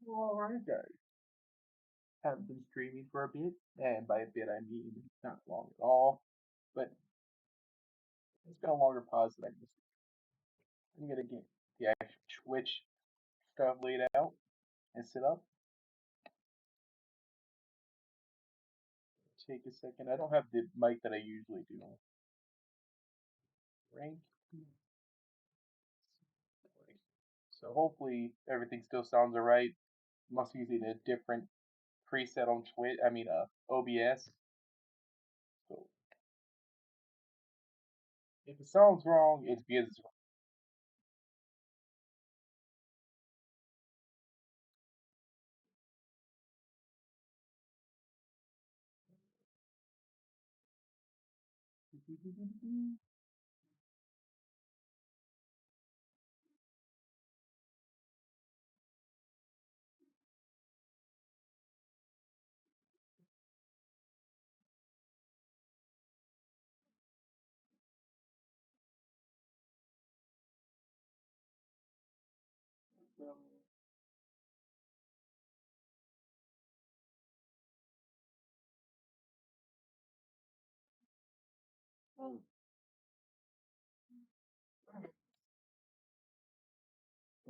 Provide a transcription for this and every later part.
Alright guys, haven't been streaming for a bit, and by a bit I mean not long at all, but it's been a longer pause than I missed. I'm gonna get the actual Twitch stuff laid out and set up. Take a second. I don't have the mic that I usually do. Rank. So hopefully everything still sounds alright. I'm also using a different preset on Twitch. OBS. So if it sounds wrong, it's because it's wrong.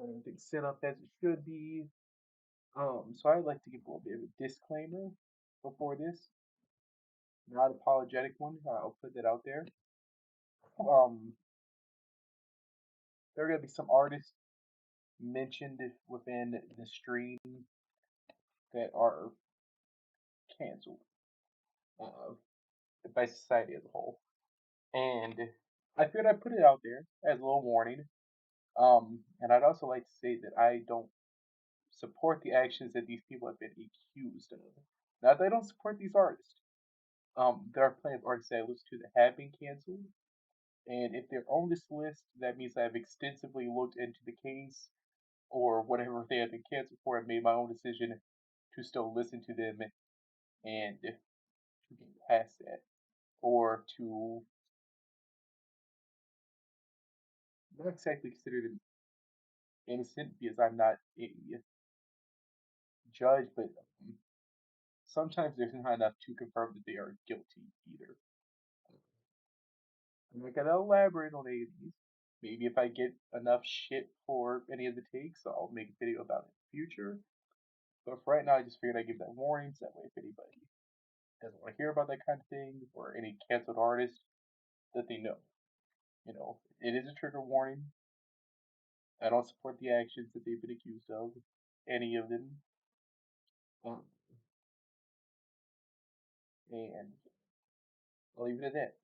Everything's set up as it should be. So I'd like to give a little bit of a disclaimer before this. Not apologetic one. I'll put that out there. Um, there are gonna be some artists mentioned within the stream that are canceled uh, by society as a whole, and I figured I'd put it out there as a little warning. And I'd also like to say that I don't support the actions that these people have been accused of. Not that I don't support these artists. There are plenty of artists that I listen to that have been canceled, and if they're on this list, that means I've extensively looked into the case or whatever they have been canceled for and made my own decision to still listen to them and to get past that. Or to not exactly consider them innocent because I'm not a judge, but sometimes there's not enough to confirm that they are guilty either. I'm not gonna elaborate on any of these. Maybe if I get enough shit for any of the takes, I'll make a video about it in the future. But for right now, I just figured I'd give that warning so that way if anybody doesn't want to hear about that kind of thing or any canceled artist, that they know. You know, it is a trigger warning. I don't support the actions that they've been accused of, any of them. Um, and I'll leave it at that.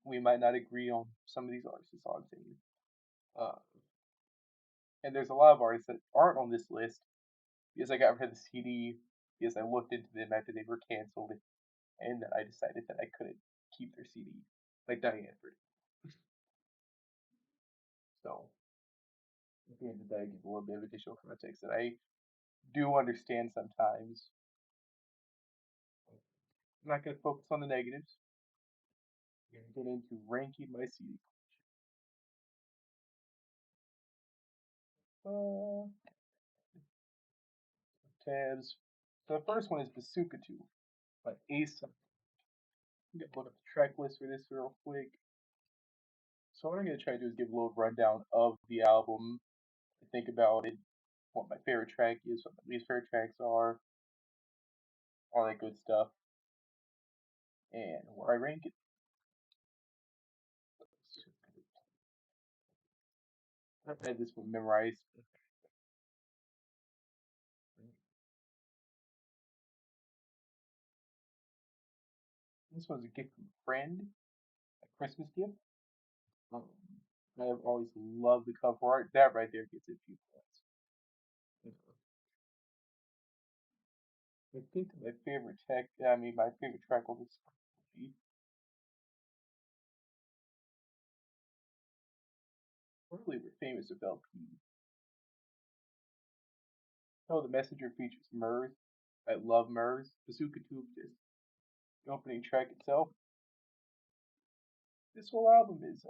We might not agree on some of these artists, that's all I'm saying. Uh, and there's a lot of artists that aren't on this list because I got rid of the CD, because I looked into them after they were canceled, and I decided that I couldn't keep their CD, like Diane Edward. So, at the end of the day, I give a little bit of additional context that I do understand sometimes. I'm not going to focus on the negatives. I'm going to get into ranking my CD. Uh, tabs. So the first one is Bazooka 2 by Ace. I'm going to look up the track list for this real quick. So what I'm going to try to do is give a little rundown of the album, think about it, what my favorite track is, what my least favorite tracks are, all that good stuff, and where I rank it. I've had this one memorized. This one's a gift from a friend, a Christmas gift. Um, I have always loved the cover art. That right there gets a few points. I think my favorite my favorite track on this be probably we're famous of LP. Oh, the Messenger features Murs. I love Murs. Bazooka Tube is the opening track itself. This whole album is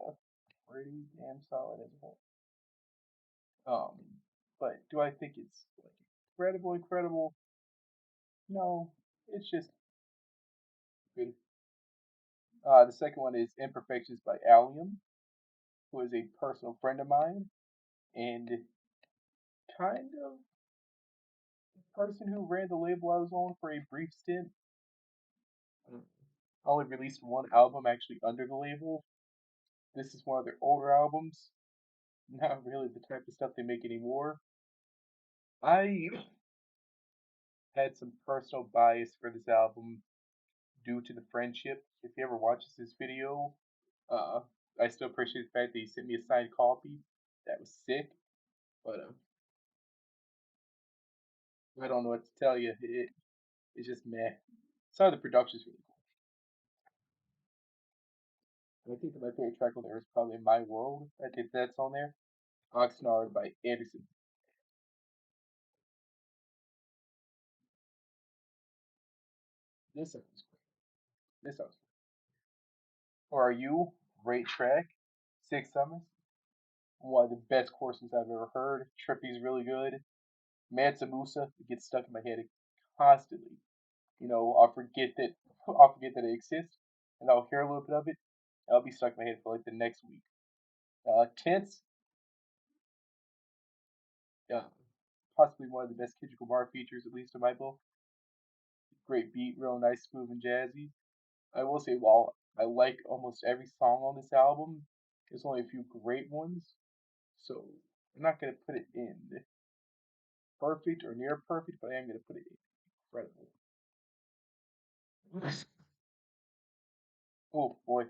pretty damn solid as a whole. But do I think it's like incredible, incredible? No, it's just good. The second one is Imperfections by Allium, who is a personal friend of mine and kind of the person who ran the label I was on for a brief stint. I only released one album actually under the label. This is one of their older albums. Not really the type of stuff they make anymore. I had some personal bias for this album due to the friendship. If he ever watches this video, uh, I still appreciate the fact that he sent me a signed copy. That was sick, but I don't know what to tell you. It's just meh. Some of the production's really cool. And I think that my favorite track on there is probably My World. I think that's on there. Oxnard by Anderson. This sounds great. This sounds great. Or Are You? Great track. Six Summers. One of the best courses I've ever heard. Trippy's really good. Mansa Musa, it gets stuck in my head constantly. I'll forget that it exists, and I'll hear a little bit of it. I'll be stuck in my head for like the next week. Tense, uh, possibly one of the best Kendrick Lamar features, at least in my book. Great beat, real nice, smooth and jazzy. I will say, while I like almost every song on this album, there's only a few great ones, so I'm not gonna put it in perfect or near perfect, but I am gonna put it in incredible. Oh boy,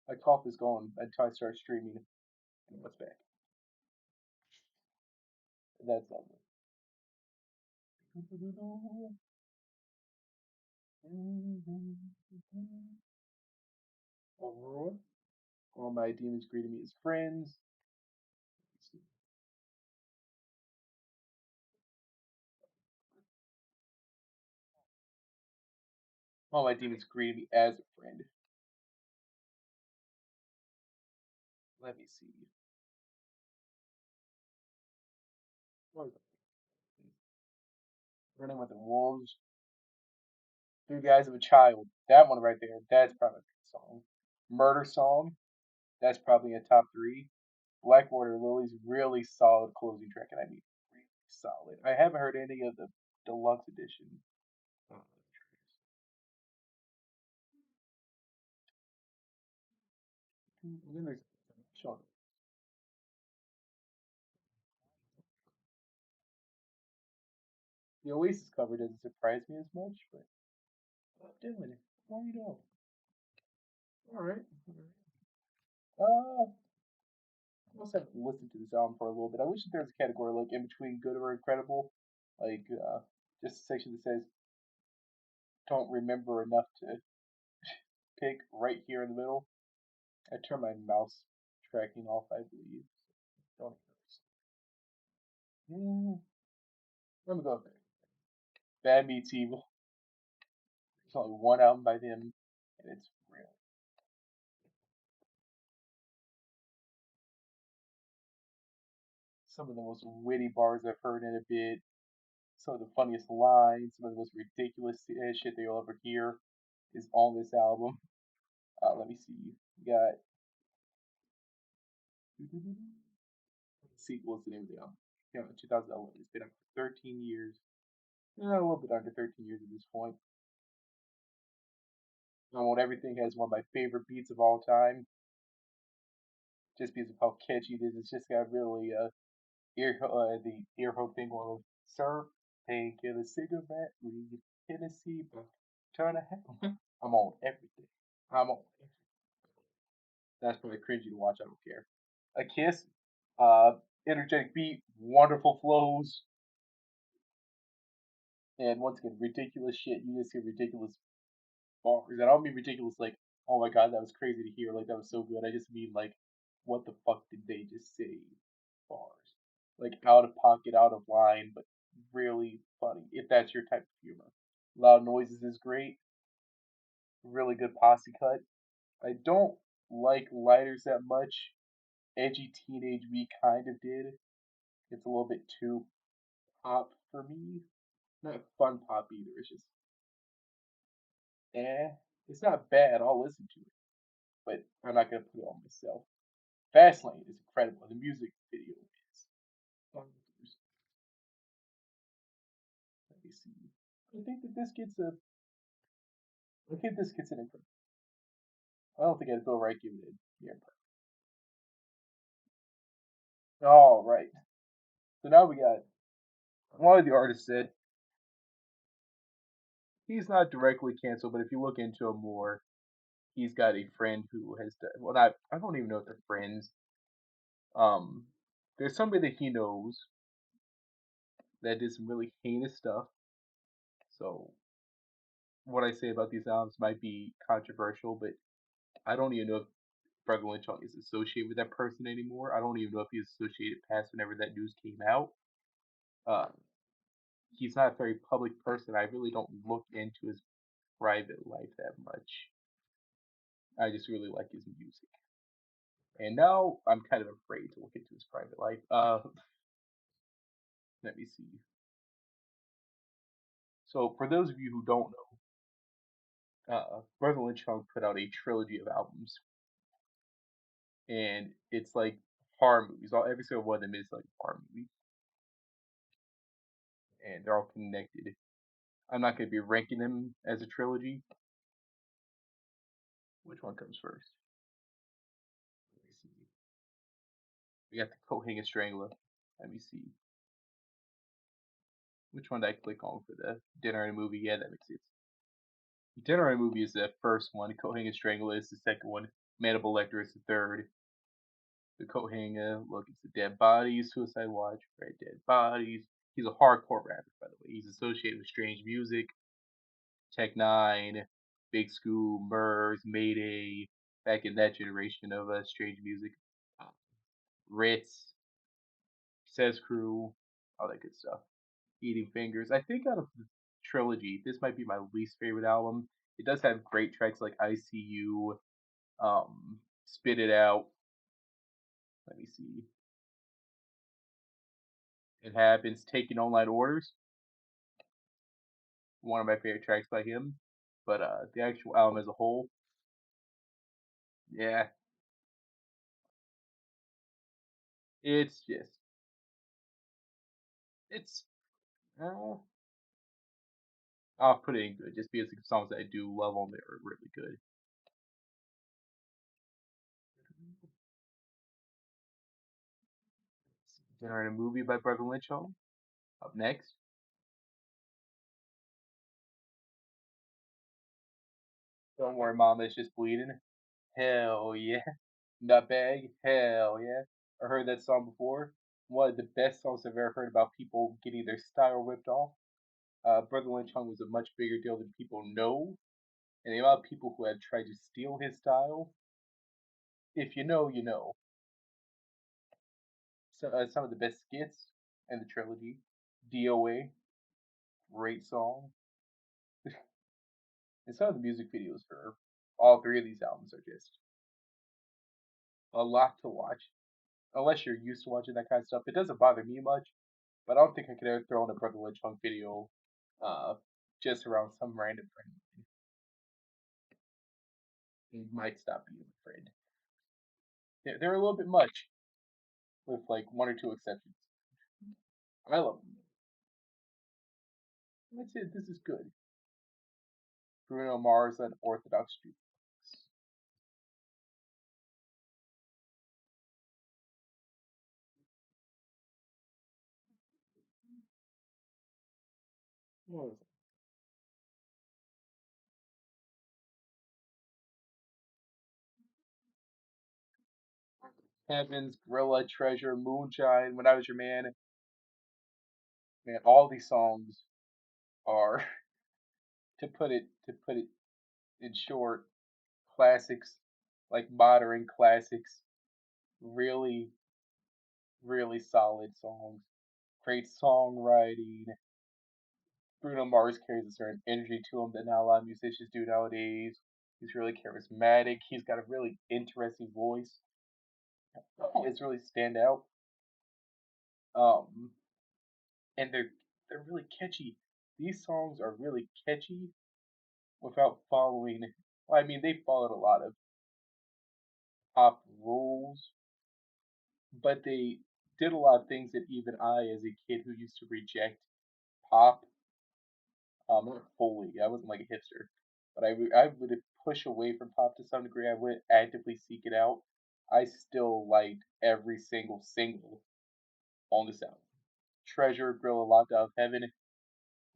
my cough is gone until I start streaming and what's back. That's lovely. Aurora. All my demons greeted me as friends. All my demons greeted me as a friend. Let me see. What was it? Running with the wolves. Three guys of a child. That one right there. That's probably a good song. Murder song. That's probably a top three. Blackwater Lily's really solid closing track, and I mean really solid. I haven't heard any of the deluxe edition. Oh, then there's Sean. The Oasis cover doesn't surprise me as much, but I'm doing it. Why you know? All right. I must have listened to this album for a little bit. I wish that there was a category like in between good or incredible, like just a section that says don't remember enough to pick right here in the middle. I turn my mouse tracking off, I believe. Don't mm, let me go there. Bad Meets Evil. There's only one album by them, and it's real. Some of the most witty bars I've heard in a bit. Some of the funniest lines. Some of the most ridiculous shit that you'll ever hear is on this album. Let me see. We got Sequel is the name of the album. Came out in 2011. It's been out for 13 years. A little bit under 13 years at this point. Almost everything has one of my favorite beats of all time, just because of how catchy it is. It's just got really the ear hook thing of Sir, painkiller, cigarette, weed, Tennessee, but turn a head. I'm on everything. I'm on everything. That's probably cringy to watch. I don't care. A Kiss, uh, energetic beat, wonderful flows, and once again, ridiculous shit. You just hear ridiculous bars. And I don't mean ridiculous like, oh my god, that was crazy to hear, like that was so good. I just mean like, what the fuck did they just say? Bars. Like out of pocket, out of line, but really funny. If that's your type of humor. Loud Noises is great. Really good posse cut. I don't like Lighters that much. Edgy Teenage Me kind of did. It's a little bit too pop for me. Not fun pop either. It's just eh. It's not bad. I'll listen to it, but I'm not gonna put it on myself. Fastlane is incredible. The music video is. Um, Let me see. I think that this gets a. I think this gets an imprint. I don't think I'd feel right giving it the imprint. All right. So now we got one of the artists said he's not directly canceled, but if you look into him more, he's got a friend who has done, well, not, I don't even know if they're friends. Um, there's somebody that he knows that did some really heinous stuff. So what I say about these albums might be controversial, but I don't even know if Brother Lynch is associated with that person anymore. I don't even know if he's associated past whenever that news came out. Uh, he's not a very public person. I really don't look into his private life that much. I just really like his music. And now I'm kind of afraid to look into his private life. Let me see. So for those of you who don't know, Brother Lynch put out a trilogy of albums, and it's like horror movies. All every single one of them is like a horror movie, and they're all connected. I'm not going to be ranking them as a trilogy. Which one comes first? Let me see. We got the Coat Hanger Strangler. Let me see. Which one did I click on for the Dinner and a Movie? Yeah, that makes sense. Dinner and a Movie is the first one. Coat Hanger Strangler is the second one. Mandible Lecter is the third. The coat hanger, look, it's the dead bodies, Suicide Watch, Red Dead Bodies. He's a hardcore rapper, by the way. He's associated with Strange Music, Tech Nine, Big School, Murs, Mayday, back in that generation of Strange Music. Uh, Ritz, Says Crew, all that good stuff. Eating Fingers. I think out of the trilogy, this might be my least favorite album. It does have great tracks like ICU, Spit It Out. Let me see. It Happens, Taking Online Orders. One of my favorite tracks by him. But the actual album as a whole, yeah, it's just it's uh, I'll put it in good just because the songs that I do love on there are really good. Dinner and a Movie by Brother Lynch Home. Up next, Don't Worry Mama, It's Just Bleeding. Hell yeah. Nutbag. Hell yeah. I heard that song before. One of the best songs I've ever heard about people getting their style ripped off. Brother Lynch Hung was a much bigger deal than people know, and the amount of people who had tried to steal his style, if you know, you know. So, some of the best skits in the trilogy. DOA, great song. And some of the music videos for all three of these albums are just a lot to watch. Unless you're used to watching that kind of stuff, it doesn't bother me much. But I don't think I could ever throw in a Brother Lynch Hung video uh, just around some random friend. He might stop being a friend. They're a little bit much, with like one or two exceptions. I love them. That's it. This is good. Bruno Mars and Orthodox Jew. Heavens, Gorilla, Treasure, Moonshine, When I Was Your Man. Man, all these songs are, to put it in short, classics, like modern classics. Really, really solid songs. Great songwriting. Bruno Mars carries a certain energy to him that not a lot of musicians do nowadays. He's really charismatic. He's got a really interesting voice. It's really stand out. Um, and they're really catchy. These songs are really catchy without following. Well, I mean, they followed a lot of pop rules, but they did a lot of things that even I, as a kid who used to reject pop, not fully, I wasn't like a hipster, but I would push away from pop to some degree. I would actively seek it out. I still liked every single on this album. Treasure, Grill a Lot Out of Heaven,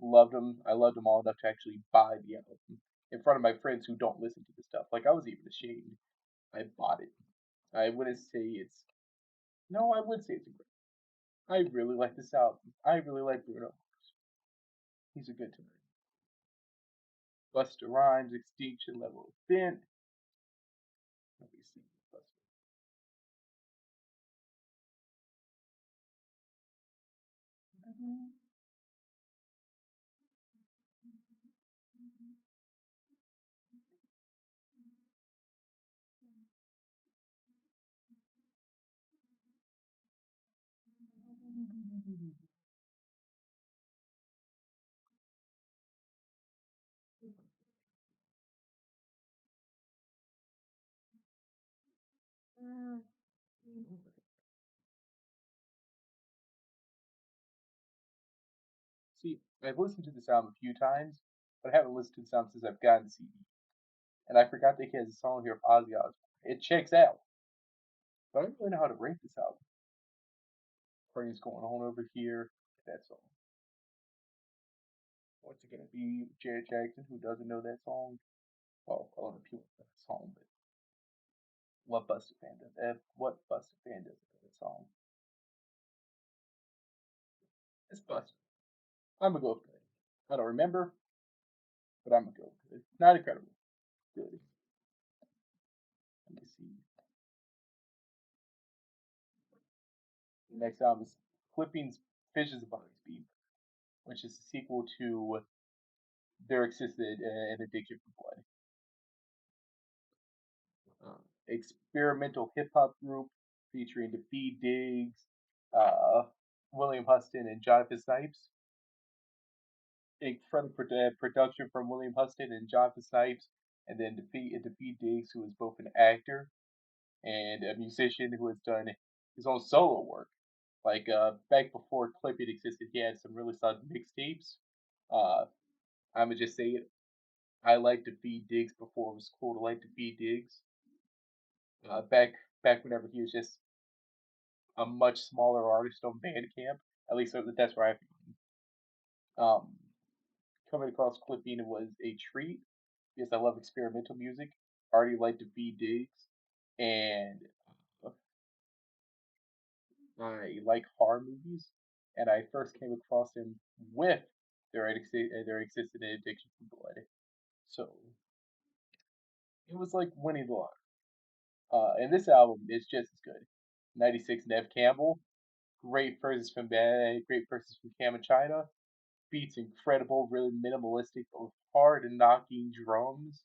loved them. I loved them all enough to actually buy the album in front of my friends who don't listen to this stuff. Like I was even ashamed. I bought it. I wouldn't say it's no, I would say it's a great. I really like this album. I really like Bruno. He's a good time. Busta Rhymes, Extinction Level Event. Let me see. Busta. See, I've listened to this album a few times, but I haven't listened to this album since I've gotten the CD. And I forgot that he has a song here of Ozzy Osbourne. It checks out, but I don't really know how to rate this album. Party's going on over here. That song. What's it gonna be? Jared Jackson, who doesn't know that song? Well, I don't know if you know that song, but what Busta fan does? What Busta fan does know that song? It's Busta. I'm gonna go with good. I don't remember, but I'm gonna go with good. Not incredible. Good. Let me see. The next album is Clippings, Fishes of Bonnie's Beef, which is a sequel to There Existed an Addiction for Blood. Experimental hip hop group featuring Defeat Diggs, uh, William Huston, and Jonathan Snipes. Incredible production from William Huston and Jonathan Snipes, and then Defeat Diggs, who is both an actor and a musician who has done his own solo work. Like back before Clipping existed, he had some really solid mixtapes. Uh, I'm gonna just say it. I liked Defeat Diggs before it was cool to like Defeat Diggs. Back whenever he was just a much smaller artist on Bandcamp. At least that's where I found him. Coming across Clipping was a treat because I love experimental music. Already like Defeat Diggs, and uh, I like horror movies. And I first came across him with there existed an addiction for blood. So it was like winning the lottery. And this album is just as good. 96 Nev Campbell, great verses from Cam and China. Beats incredible, really minimalistic, but with hard and knocking drums.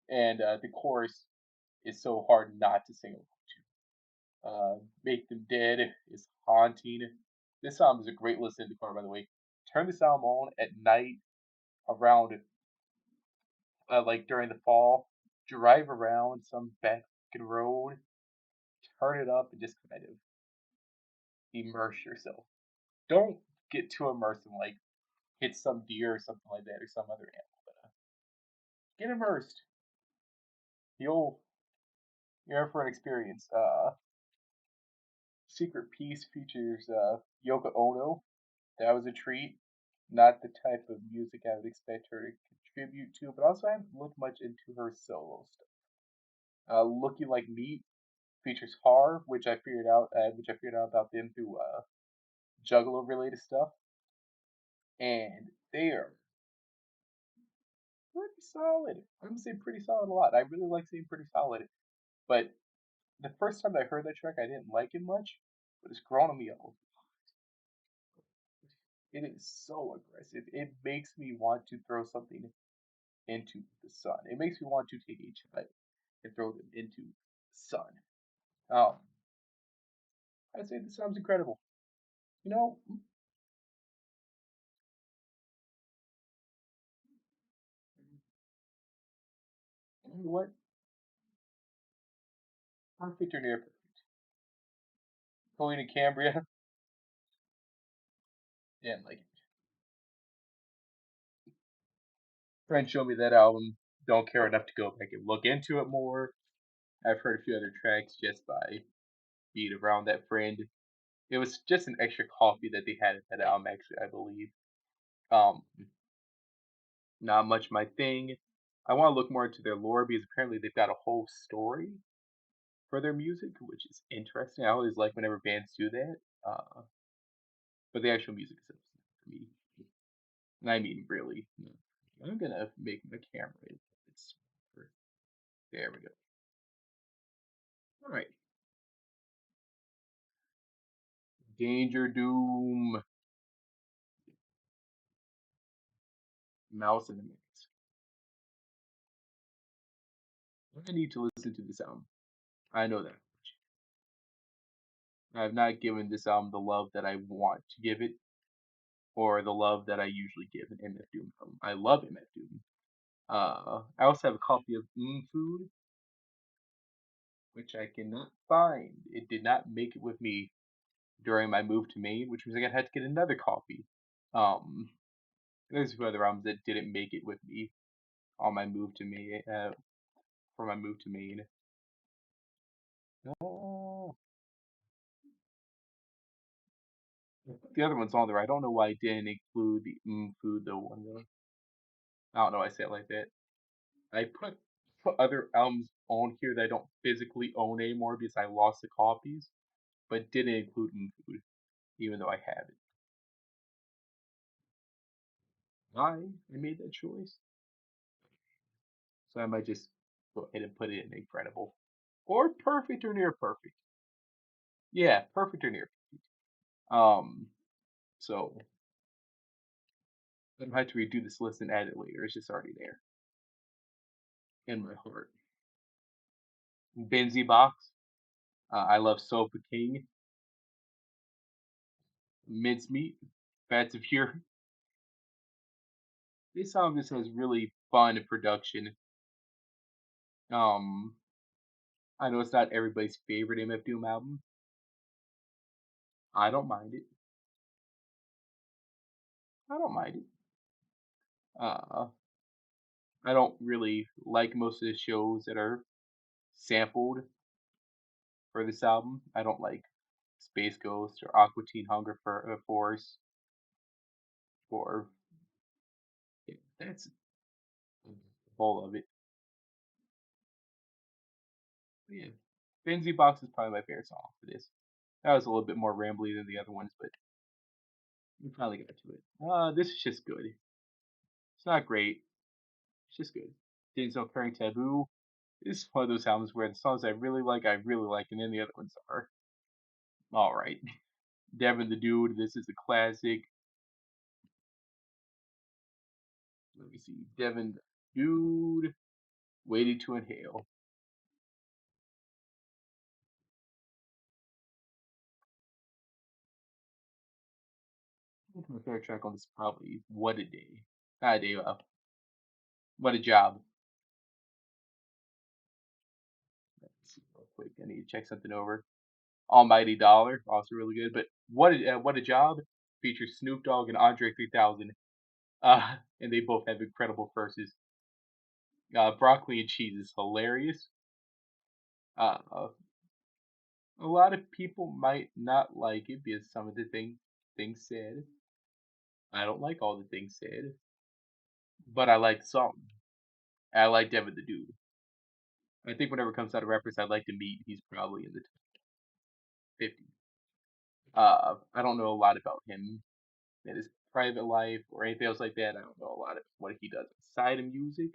And the chorus is so hard not to sing along to. Make Them Dead is haunting. This album is a great listen in the car, by the way. Turn this album on at night around, like during the fall. Drive around some back road, turn it up, and just kind of immerse yourself. Don't get too immersed and like hit some deer or something like that or some other animal, but get immersed. You'll you're in for an experience. Secret Peace features Yoko Ono. That was a treat. Not the type of music I would expect her to contribute to, but also I haven't looked much into her solo stuff. Looking Like Meat features Har, which I figured out about them through Juggalo related stuff, and they are pretty solid. I'm gonna say pretty solid a lot. I really like saying pretty solid, but the first time I heard that track, I didn't like it much, but it's grown on me. It is so aggressive. It makes me want to throw something into the sun. It makes me want to take a child and throw them into the sun. Um, I'd say this sounds incredible. You know, what? Perfect or near perfect. Going to Cambria. Yeah, like friend showed me that album. Don't care enough to go back and look into it more. I've heard a few other tracks just by being around that friend. It was just an extra coffee that they had at that album, actually, I believe. Um, Not much my thing. I want to look more into their lore because apparently they've got a whole story for their music, which is interesting. I always like whenever bands do that. But the actual music itself is not for me. And I mean, really. No. I'm gonna make my camera a little bit smaller. There we go. All right. Danger Doom, Mouse and the Minutes. I need to listen to this album. I know that much. I have not given this album the love that I want to give it, or the love that I usually give an MF Doom album. I love MF Doom. I also have a copy of Food, which I cannot find. It did not make it with me during my move to Maine, which means I had to get another copy. Um, there's a few other albums that didn't make it with me on my move to Maine. For my move to Maine. Uh, the other one's on there. I don't know why I didn't include the Food though one though. I don't know why I say it like that. I put other albums on here that I don't physically own anymore because I lost the copies, but didn't include Food, even though I have it. I made that choice, so I might just go ahead and put it in incredible or perfect or near perfect. Yeah, perfect or near. Um, so I don't have to redo this list and add it later. It's just already there in my heart. Benzie Box. I love Sofa King. Mincemeat. Fats of Fury. This song just has really fun production. Um, I know it's not everybody's favorite MF Doom album. I don't mind it. I don't mind it. Uh, I don't really like most of the shows that are sampled for this album. I don't like Space Ghost or Aqua Teen Hunger Force or yeah, that's the whole of it. Yeah, Benzie Box is probably my favorite song for this. That was a little bit more rambly than the other ones, but we finally got to it. This is just good. It's not great. It's just good. Denzel Curry Taboo. This is one of those albums where the songs I really like, and then the other ones are all right. Devin the Dude. This is a classic. Let me see. Devin the Dude. Waiting to Inhale. I think my favorite track on this is probably What a Day. Not a day, What a Job. Let's see real quick. I need to check something over. Almighty Dollar, also really good. But What a Job features Snoop Dogg and Andre 3000. And they both have incredible verses. Broccoli and Cheese is hilarious. Uh, a lot of people might not like it because some of the things said. I don't like all the things said, but I like some. I like Devin the Dude. I think whenever it comes out of rappers I'd like to meet, he's probably in the top 50. I don't know a lot about him in his private life or anything else like that. I don't know a lot of what he does outside of music.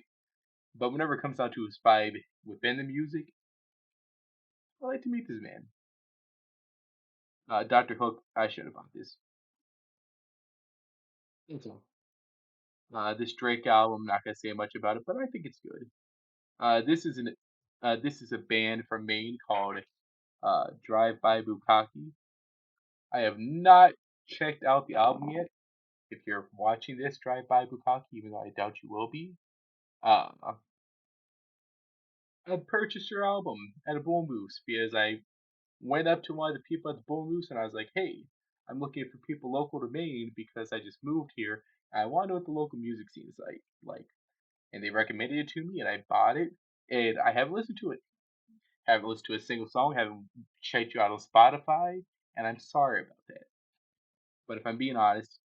But whenever it comes down to his vibe within the music, I like to meet this man. Dr. Hook, I should have bought this. That's all. This Drake album, I'm not gonna say much about it, but I think it's good. This is a band from Maine called Drive By Bukkake. I have not checked out the album yet, if you're watching this Drive By Bukaki, even though I doubt you will be, uh, I'd purchase your album at a Bull Moose because I went up to one of the people at the Bull Moose and I was like, hey, I'm looking for people local to Maine because I just moved here and I want to know what the local music scene is like. And they recommended it to me and I bought it and I haven't listened to it. Haven't listened to a single song, haven't checked you out on Spotify, and I'm sorry about that. But if I'm being honest,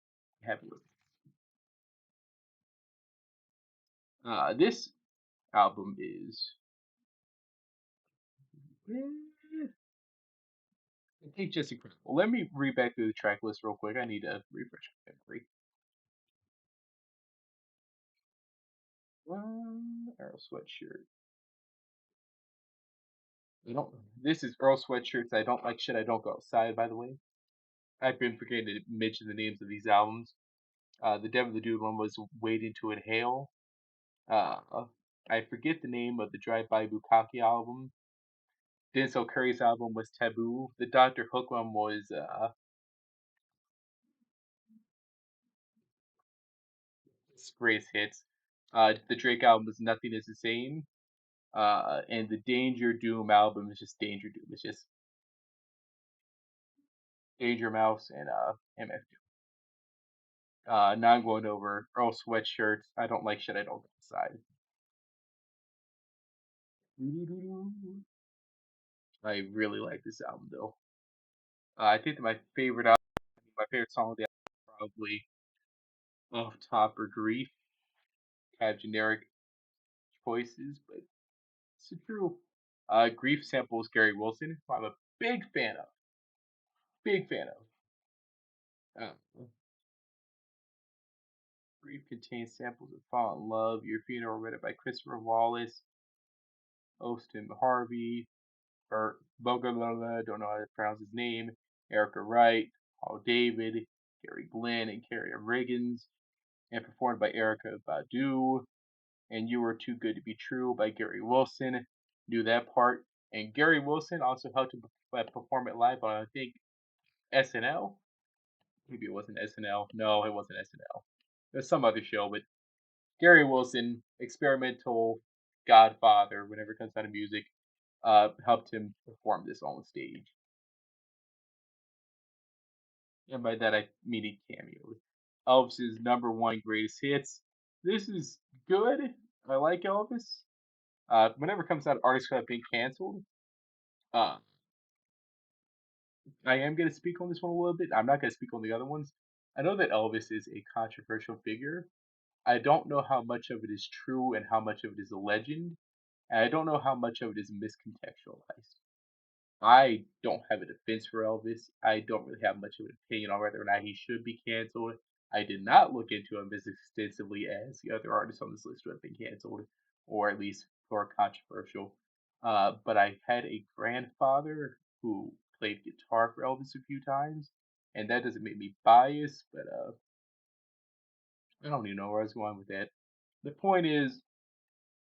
I haven't listened. This album is, I think, just incredible. Let me read back through the track list real quick. I need to refresh my memory. Earl Sweatshirt. I don't. This is Earl Sweatshirts. I don't like shit. I don't go outside. By the way, I've been forgetting to mention the names of these albums. The Devil the Dude one was Waiting to Inhale. Uh, I forget the name of the Drive By Bukaki album. Denzel Curry's album was Taboo. The Dr. Hook one was Greatest Hits. The Drake album was Nothing Is the Same. And the Danger Doom album is just Danger Doom. It's just Danger Mouse and MF Doom. Now I'm going over Earl Sweatshirts. I don't like shit. I don't go outside. I really like this album though. I think that my favorite song of the album is probably Off Top or Grief. Kind of generic choices, but it's true. Grief samples Gary Wilson, who I'm a big fan of. Big fan of. Grief contains samples of Fall in Love, Your Funeral, written by Christopher Wallace, Austin Harvey, Bert Bogalala, don't know how to pronounce his name, Erica Wright, Paul David, Gary Glenn, and Carrie Riggins, and performed by Erica Badu. And You Were Too Good to Be True by Gary Wilson. Knew that part. And Gary Wilson also helped to perform it live on, I think, SNL. Maybe it wasn't SNL. No, it wasn't SNL. It was some other show, but Gary Wilson, experimental godfather, whenever it comes down to music, helped him perform this on stage. And by that I mean he cameoed. Elvis's number one greatest hits. This is good. I like Elvis. Whenever it comes out artists who have been canceled, uh, I am going to speak on this one a little bit. I'm not going to speak on the other ones. I know that Elvis is a controversial figure. I don't know how much of it is true and how much of it is a legend. And I don't know how much of it is miscontextualized. I don't have a defense for Elvis. I don't really have much of an opinion on whether or not he should be canceled. I did not look into him as extensively as the other artists on this list who have been canceled, or at least who are controversial. But I had a grandfather who played guitar for Elvis a few times, and that doesn't make me biased, but I don't even know where I was going with that. The point is,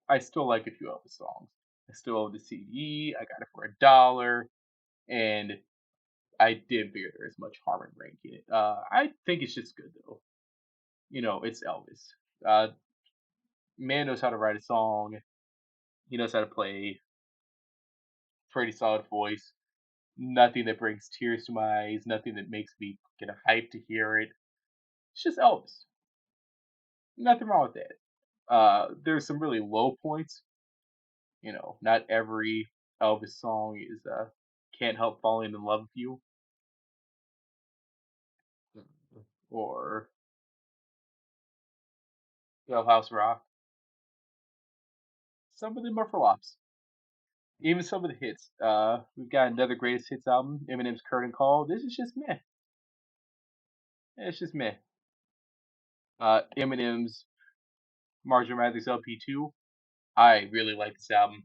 I still like a few Elvis songs. I still own the CD. I got it for $1, and I did figure there is much harm in ranking it. I think it's just good though. You know, it's Elvis. Uh, Man knows how to write a song. He knows how to play. Pretty solid voice. Nothing that brings tears to my eyes. Nothing that makes me get hyped to hear it. It's just Elvis. Nothing wrong with that. There's some really low points. You know, not every Elvis song is "Can't Help Falling in Love with You" or "Jailhouse Rock." Some of them are flops. Even some of the hits. We've got another greatest hits album, Eminem's Curtain Call. This is just meh. It's just meh. Eminem's Marshall Mathers LP2. I really like this album.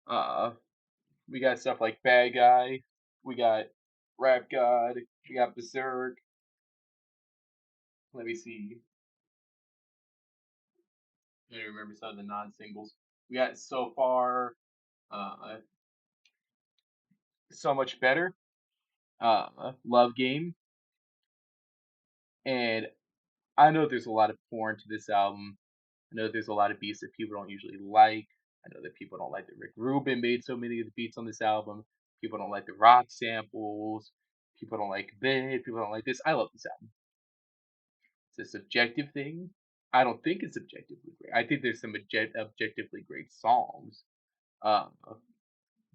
Uh, we got stuff like Bad Guy. We got Rap God. We got Berserk. Let me see. I remember some of the non-singles. We got So Far. Uh, so Much Better. Love Game, and I know there's a lot of porn to this album. I know there's a lot of beats that people don't usually like. I know that people don't like that Rick Rubin made so many of the beats on this album. People don't like the rock samples. People don't like this. People don't like this. I love this album. It's a subjective thing. I don't think it's objectively great. I think there's some objectively great songs, uh,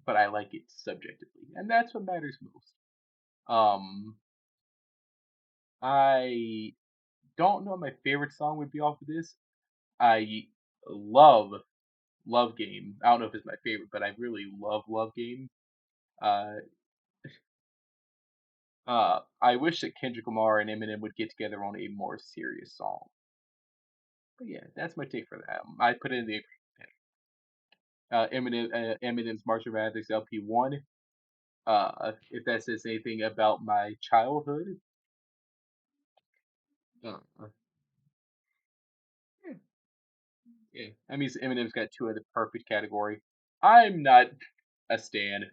but I like it subjectively, and that's what matters most. Um, I don't know what my favorite song would be off of this. I love Love Game. I don't know if it's my favorite, but I really love Love Game. Uh, I wish that Kendrick Lamar and Eminem would get together on a more serious song. But yeah, that's my take for that album. I put it in the Eminem's March of Madness LP1. If that says anything about my childhood, uh, yeah, yeah. I mean, Eminem's got two of the perfect category. I'm not a stan.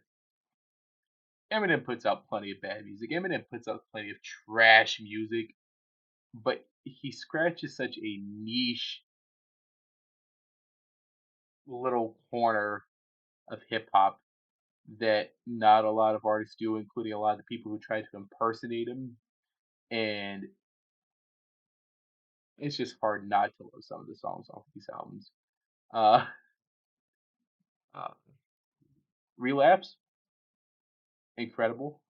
Eminem puts out plenty of bad music. Eminem puts out plenty of trash music, but he scratches such a niche little corner of hip hop that not a lot of artists do, including a lot of the people who try to impersonate him. And it's just hard not to love some of the songs off of these albums. Uh, uh, Relapse, incredible.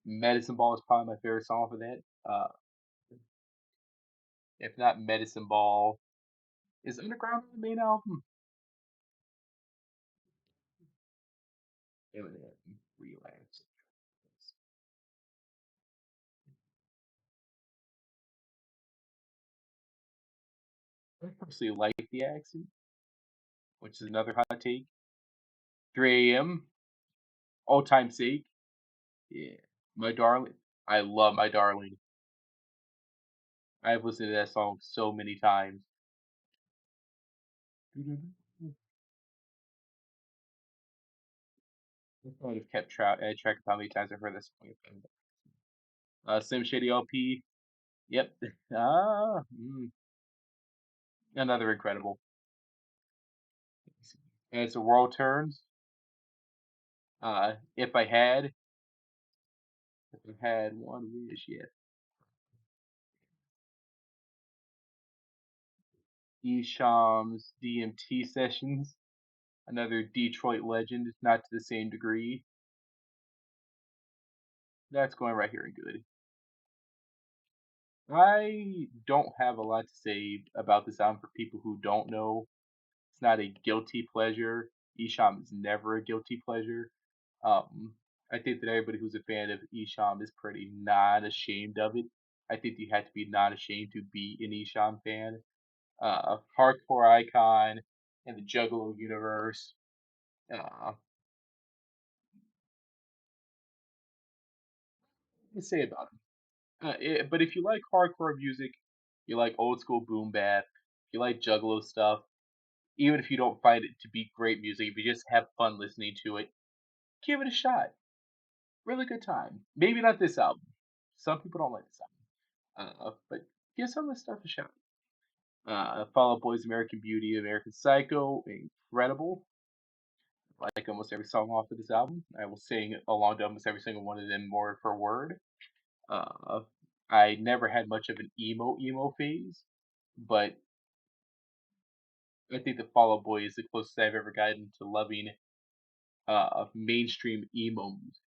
Medicine Ball is probably my favorite song for that. If not Medicine Ball, is Underground on the main album? Eminem, Relapse. I personally like the accent, which is another hot take. 3 a.m. Old time sake. Yeah. My darling. I love my darling. I've listened to that song so many times. I would have kept track of how many times I've heard that song. Slim Shady LP. Yep. Another incredible. And it's a world turns. If I had one wish, yeah. Esham's DMT sessions. Another Detroit legend, not to the same degree. That's going right here in good. I don't have a lot to say about this album for people who don't know. It's not a guilty pleasure. Esham is never a guilty pleasure. I think that everybody who's a fan of Esham is pretty not ashamed of it. I think you have to be not ashamed to be an Esham fan. Hardcore icon in the Juggalo universe. Uh, what to say about him? But if you like hardcore music, you like old school boom bap, you like Juggalo stuff, even if you don't find it to be great music, if you just have fun listening to it, give it a shot. Really good time. Maybe not this album. Some people don't like this album. But give some of the stuff a shot. Fall Out Boy's American Beauty, American Psycho, incredible. Like almost every song off of this album. I will sing along to almost every single one of them word for word. Uh, I never had much of an emo phase, but I think the Fall Out Boy is the closest I've ever gotten to loving mainstream emo music.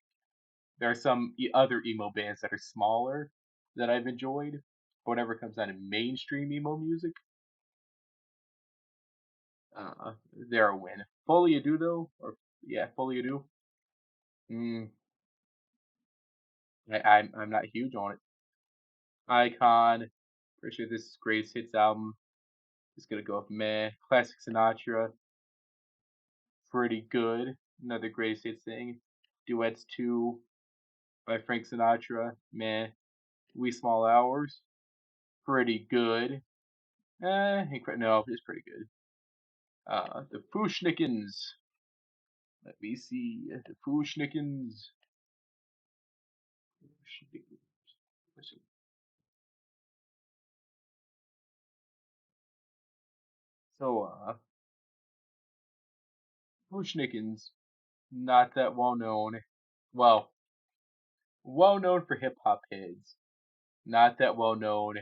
There are some other emo bands that are smaller that I've enjoyed, but whenever it comes down to mainstream emo music, they're a win. Fully Ado though, or yeah, Fully Ado. Mm, I'm not huge on it. Icon, pretty sure this is greatest hits album. Just gonna go with meh. Classic Sinatra, pretty good. Another greatest hits thing. Duets 2 by Frank Sinatra, meh. Wee Small Hours, pretty good. No, it's pretty good. The Fushnikins. Let me see. The Fushnikins. So, Bushnickens, not that well known. Well, well known for hip hop heads, not that well known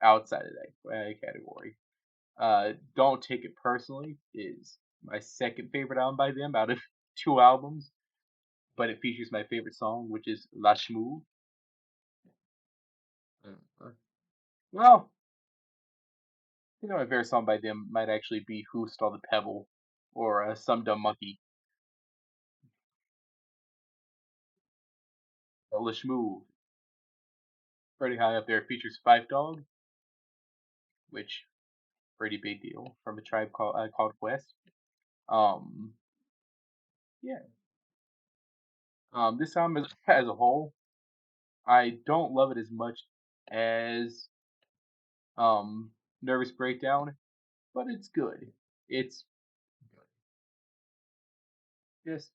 outside of that category. Don't Take It Personally is my second favorite album by them out of two albums, but it features my favorite song, which is La Shmoo. Uh, well, my favorite song by them might actually be Who Stole the Pebble or Some Dumb Monkey. La Shmoo, pretty high up there. It features Five Dog, which pretty big deal from a tribe called Quest. Um, yeah. This album as a whole, I don't love it as much as um Nervous Breakdown, but it's good. It's just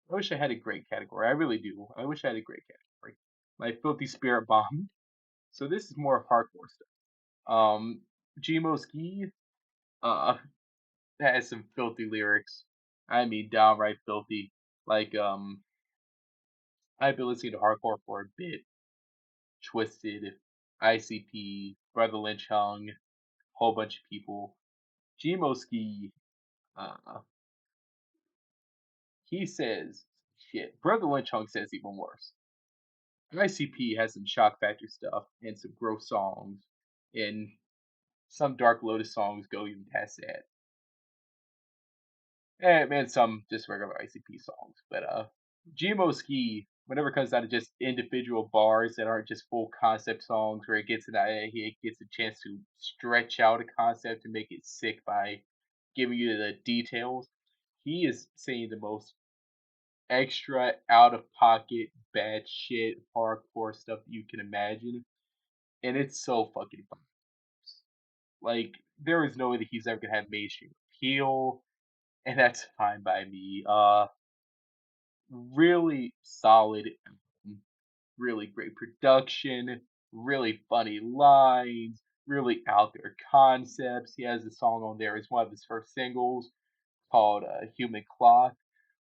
I wish I had a great category. I really do. I wish I had a great category. My Filthy Spirit Bomb. So this is more hardcore stuff. Gmo Ski uh has some filthy lyrics. I mean downright filthy. Like I've been listening to hardcore for a bit. Twisted, ICP, Brother Lynch Hung, whole bunch of people. Gmo Ski, uh, he says shit. Brother Lynch Hung says even worse. ICP has some shock factor stuff and some gross songs, and some Dark Lotus songs go even past that. And some just regular ICP songs. But GMO Ski, whenever it comes down to just individual bars that aren't just full concept songs, where he gets a chance to stretch out a concept and make it sick by giving you the details. He is saying the most extra out of pocket bad shit hardcore stuff you can imagine, and it's so fucking fun. Like there is no way that he's ever gonna have mainstream appeal, and that's fine by me. Really solid album, really great production, really funny lines, really out there concepts. He has a song on there as one of his first singles called Human Cloth,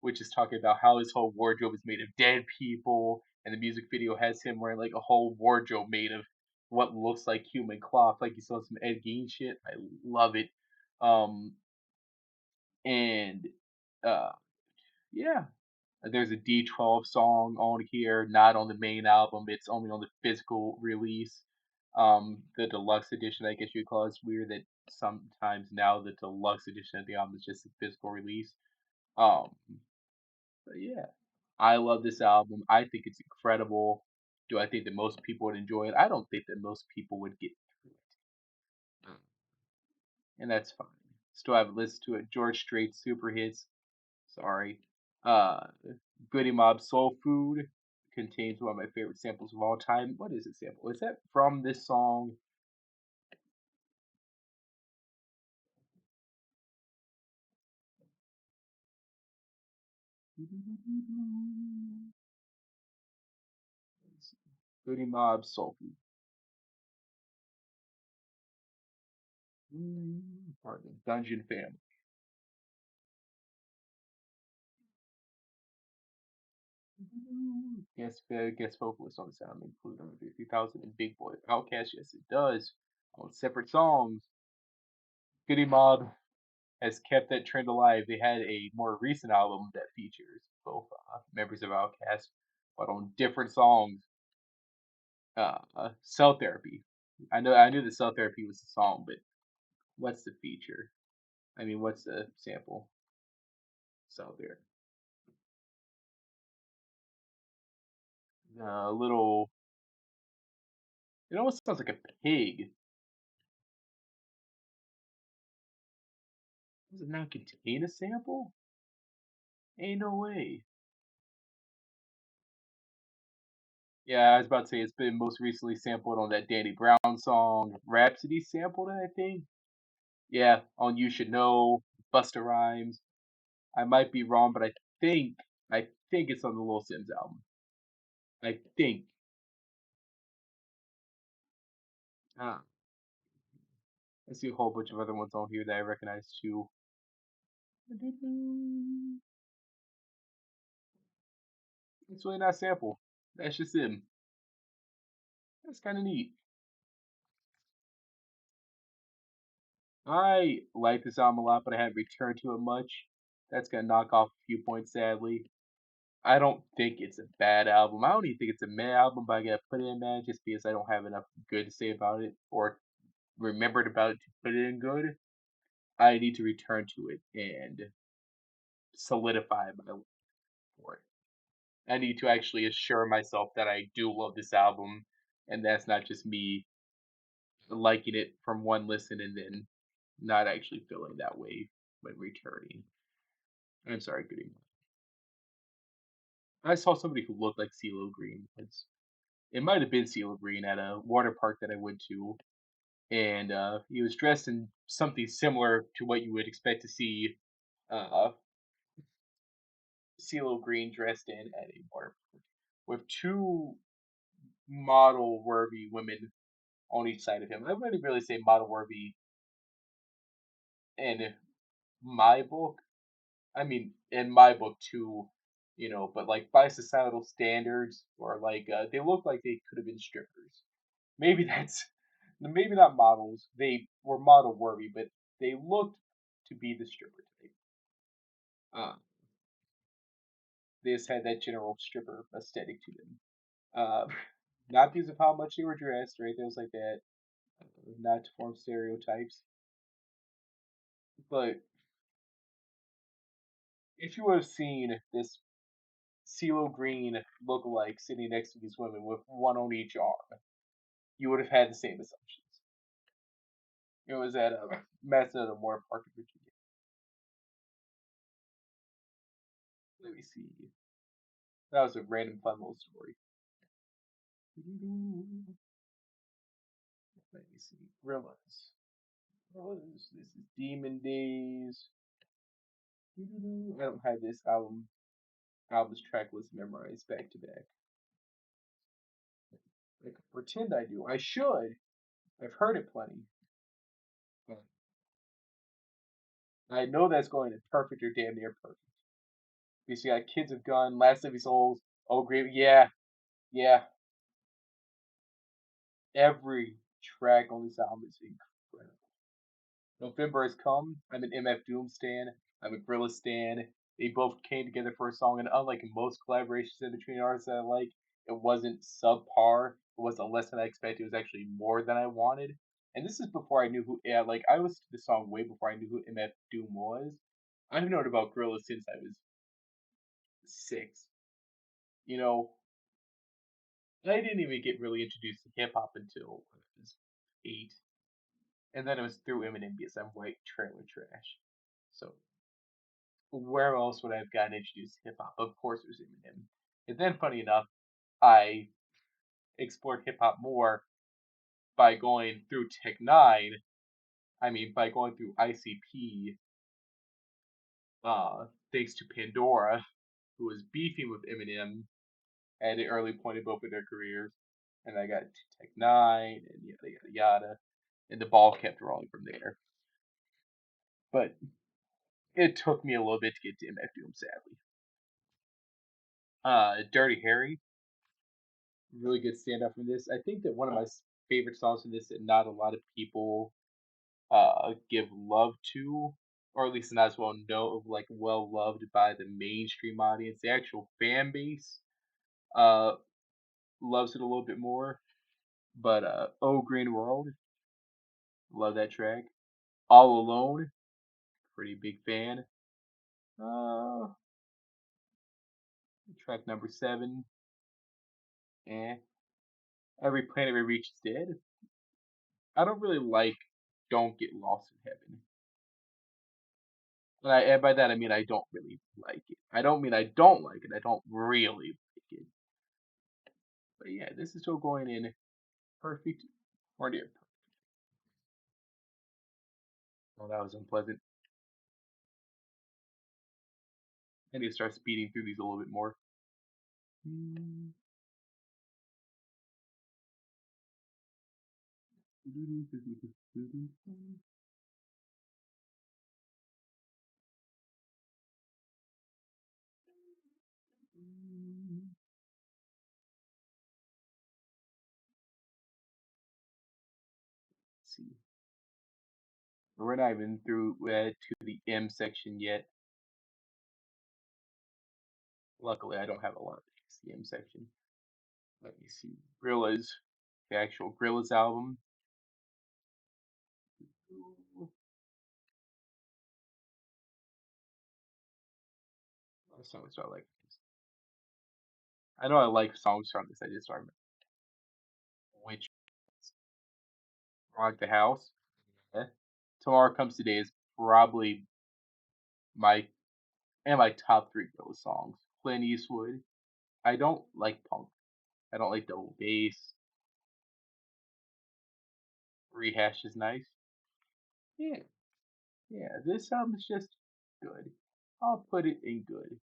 which is talking about how his whole wardrobe is made of dead people, and the music video has him wearing like a whole wardrobe made of what looks like human cloth, like he's on some Ed Gein shit. I love it. Um, and uh, yeah, there's a D12 song on here, not on the main album. It's only on the physical release. The deluxe edition, I guess you'd call it. It's weird that sometimes now the deluxe edition of the album is just a physical release. Um, but yeah, I love this album. I think it's incredible. Do I think that most people would enjoy it? I don't think that most people would get through it, and that's fine. Still haven't listened to it. George Strait super hits. Sorry. Uh, Goody Mob Soul Food contains one of my favorite samples of all time. What is it sample? Is that from this song? Goody Mob Soul Food. Pardon. Dungeon Family. Guest vocalist on the sound include Under 50,000 and Big Boy. Outcast, yes it does. On separate songs. Goody Mob has kept that trend alive. They had a more recent album that features both members of Outkast, but on different songs. Cell Therapy. I knew the Cell Therapy was the song, but what's the feature? I mean, what's the sample? Cell Therapy. A little. It almost sounds like a pig. Does it not contain a sample? Ain't no way. Yeah, I was about to say it's been most recently sampled on that Danny Brown song. Rhapsody sampled it, I think. Yeah, on You Should Know, Busta Rhymes. I might be wrong, but I think it's on the Lil Sims album. I think. Ah, I see a whole bunch of other ones on here that I recognize too. It's really not sample. That's just him. That's kind of neat. I like this album a lot, but I haven't returned to it much. That's gonna knock off a few points, sadly. I don't think it's a bad album. I don't even think it's a meh album, but I gotta put it in meh just because I don't have enough good to say about it or remembered about it to put it in good. I need to return to it and solidify my love for it. I need to actually assure myself that I do love this album, and that's not just me liking it from one listen and then not actually feeling that way when returning. I'm sorry, good evening. I saw somebody who looked like CeeLo Green. It might have been CeeLo Green at a water park that I went to, and he was dressed in something similar to what you would expect to see uh, CeeLo Green dressed in at a water park, with two model worthy women on each side of him. I wouldn't really say model worthy in my book. I mean, in my book too, but like by societal standards, or like they look like they could have been strippers. Maybe that's maybe not models. They were model worthy, but they looked to be the stripper type. Uh, they just had that general stripper aesthetic to them. Uh, not because of how much they were dressed or anything else like that. Not to form stereotypes, but if you would have seen this CeeLo Green look-alike sitting next to these women with one on each arm, you would have had the same assumptions. It was at a Mazda Moore Park in Virginia. Let me see. That was a random fun little story. Let me see. Gorillas. Gorillas. This is Demon Days. I don't have this album's track list memorized back to back. I could pretend I do. I should. I've heard it plenty. But I know that's going to perfect or damn near perfect. Because you got Kids of Gun, Last of His Souls, Oh Great, yeah, yeah. Every track on this album is incredible. November has come. I'm an MF Doom stan. I'm a Gorilla stan. They both came together for a song, and unlike most collaborations in between artists that I like, it wasn't subpar. It wasn't less than I expected. It was actually more than I wanted. And this is before I knew who. Yeah, like I listened to the song way before I knew who MF Doom was. I've known about Gorilla since I was 6. You know, I didn't even get really introduced to hip hop until I was 8, and then it was through Eminem because I'm white trailer trash. So where else would I have gotten introduced to hip hop? Of course, it was Eminem. And then, funny enough, I explored hip hop more by going through Tech Nine. I mean, by going through ICP, thanks to Pandora, who was beefing with Eminem at an early point in both of their careers. And I got Tech Nine and yada yada yada, and the ball kept rolling from there. But it took me a little bit to get to MF Doom, sadly. Dirty Harry, really good standout from this. I think that one of my favorite songs from this that not a lot of people give love to, or at least not as well know, like well loved by the mainstream audience. The actual fan base uh loves it a little bit more. But Oh Green World, love that track. All Alone, pretty big fan. Uh, Track number 7, eh. Every Planet We Reach is Dead. I don't really like Don't Get Lost in Heaven. And by that I mean I don't really like it. I don't mean I don't like it. I don't really like it. But yeah, this is still going in perfect or near perfect. Oh, that was unpleasant. I need to start speeding through these a little bit more. See, we're not even through to the M section yet. Luckily, I don't have a lot of the M section. Let me see. Gorillaz, the actual Gorillaz album. What songs do I like? I know I like songs from this. I just don't remember which. Like the House. Yeah. Tomorrow Comes Today is probably my my top three Gorillaz songs. Clint Eastwood. I don't like punk. I don't like double bass. Rehash is nice. Yeah, yeah. This album's just good. I'll put it in good.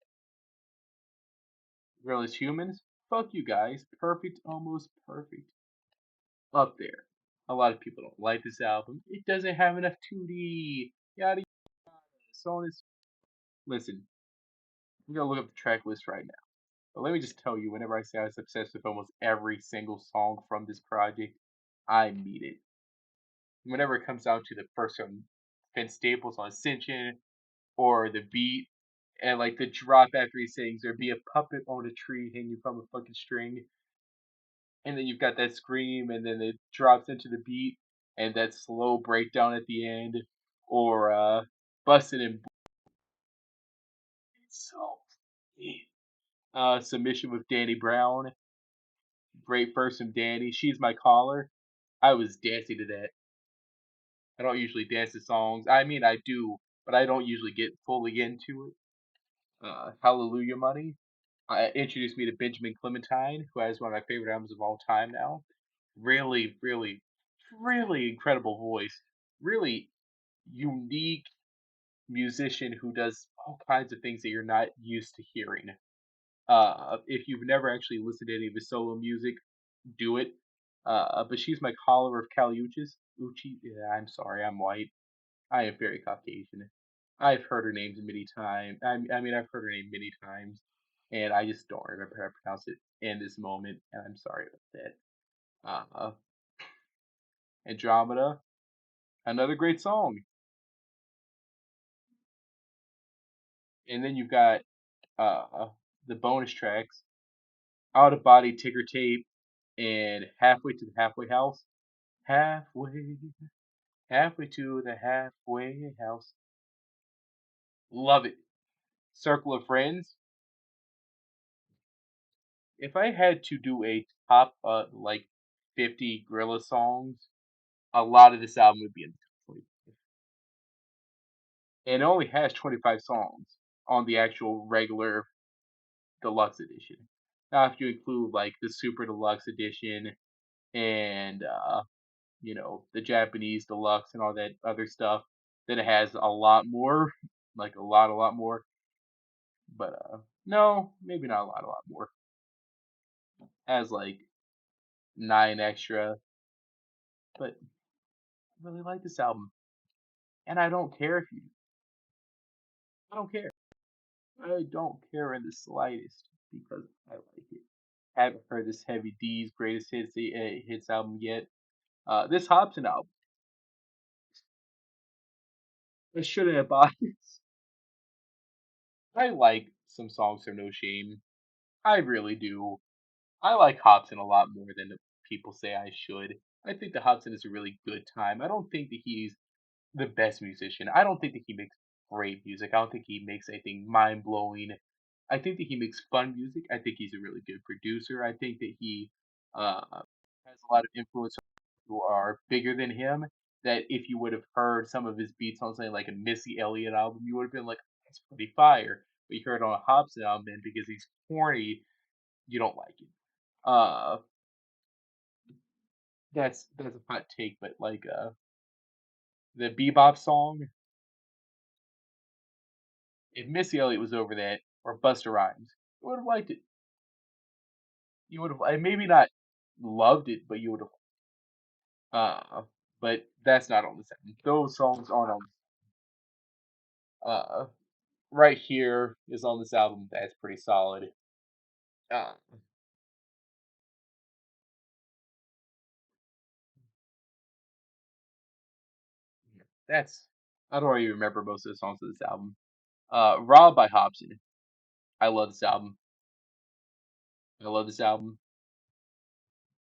Gorillaz Humans. Fuck you guys. Perfect, almost perfect. Up there. A lot of people don't like this album. It doesn't have enough 2D. Yada yada. So on. Listen, I'm gonna look up the track list right now. But let me just tell you, whenever I say I was obsessed with almost every single song from this project, I mean it. Whenever it comes down to the first one, Vince Staples on Ascension, or the beat, and like the drop after he sings, there'd be a puppet on a tree hanging from a fucking string, and then you've got that scream, and then it drops into the beat, and that slow breakdown at the end, or Busted and so Submission with Danny Brown, great verse from Danny. She's My Caller. I was dancing to that. I don't usually dance to songs. I mean, I do, but I don't usually get fully into it. Hallelujah Money introduced me to Benjamin Clementine, who has one of my favorite albums of all time now. Really, really, really incredible voice. Really unique musician who does all kinds of things that you're not used to hearing. If you've never actually listened to any of his solo music, do it. But she's my caller of Caliuchis. Uchi, yeah, I'm sorry, I'm white. I am very Caucasian. I've heard her name many times. I mean, I've heard her name many times, and I just don't remember how to pronounce it in this moment, and I'm sorry about that. Andromeda, another great song. And then you've got the bonus tracks, Out of Body, Ticker Tape, and Halfway to the Halfway House. Halfway, halfway to the halfway house. Love it. Circle of Friends. If I had to do a top like 50 Gorilla songs, a lot of this album would be in the top 20. And it only has 25 songs on the actual regular deluxe edition. Now, if you include like the super deluxe edition and the Japanese deluxe and all that other stuff, then it has a lot more, like a lot more. But no, maybe not a lot more. Has like 9 extra, but I really like this album, and I don't care if you. I don't care. I don't care in the slightest because I like it. Haven't heard this Heavy D's greatest hits album yet. This Hobson album, I shouldn't have bought it. I like some songs from No Shame. I really do. I like Hobson a lot more than people say I should. I think that Hobson is a really good time. I don't think that he's the best musician. I don't think that he makes great music. I don't think he makes anything mind blowing. I think that he makes fun music. I think he's a really good producer. I think that he has a lot of influence on people who are bigger than him. That if you would have heard some of his beats on something like a Missy Elliott album, you would have been like, "That's pretty fire." But you heard it on a Hobson album, and because he's corny, you don't like it. Uh, that's a hot take, but like the bebop song, if Missy Elliott was over that or Busta Rhymes, you would have liked it. You would have maybe not loved it, but you would have. but that's not on this album. Those songs aren't on. Right here is on this album. That's pretty solid. Uh, that's I don't really remember most of the songs of this album. Robbed by Hobson. I love this album. I love this album.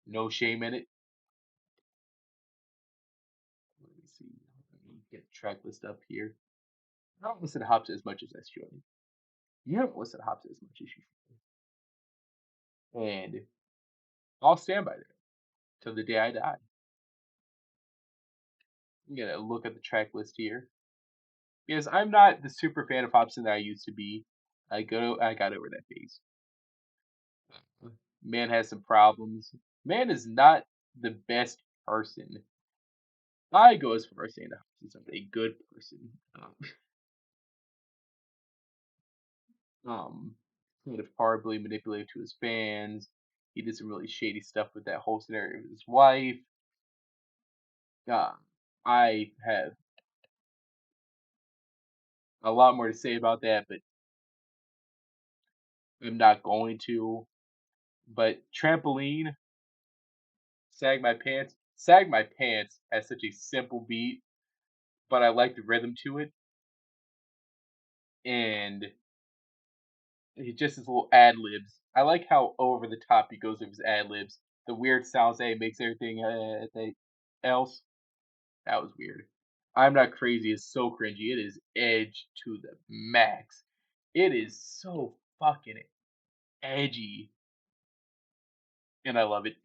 No shame in it. Let me see. Let me get the track list up here. I don't listen to Hobson as much as I should. You haven't listened to Hobson as much as you should. And I'll stand by that till the day I die. I'm gonna look at the track list here. Because I'm not the super fan of Hobson that I used to be. I got over that phase. Man has some problems. Man is not the best person. I go as far as saying that Hobson's not a good person. Um, kind of horribly manipulative to his fans. He did some really shady stuff with that whole scenario with his wife. Uh, I have a lot more to say about that, but I'm not going to. But Trampoline, Sag My Pants has such a simple beat, but I like the rhythm to it. And he just his little ad libs. I like how over the top he goes with his ad libs. The weird sounds that he makes everything else. That was weird. I'm Not Crazy is so cringy. It is edge to the max. It is so fucking edgy, and I love it.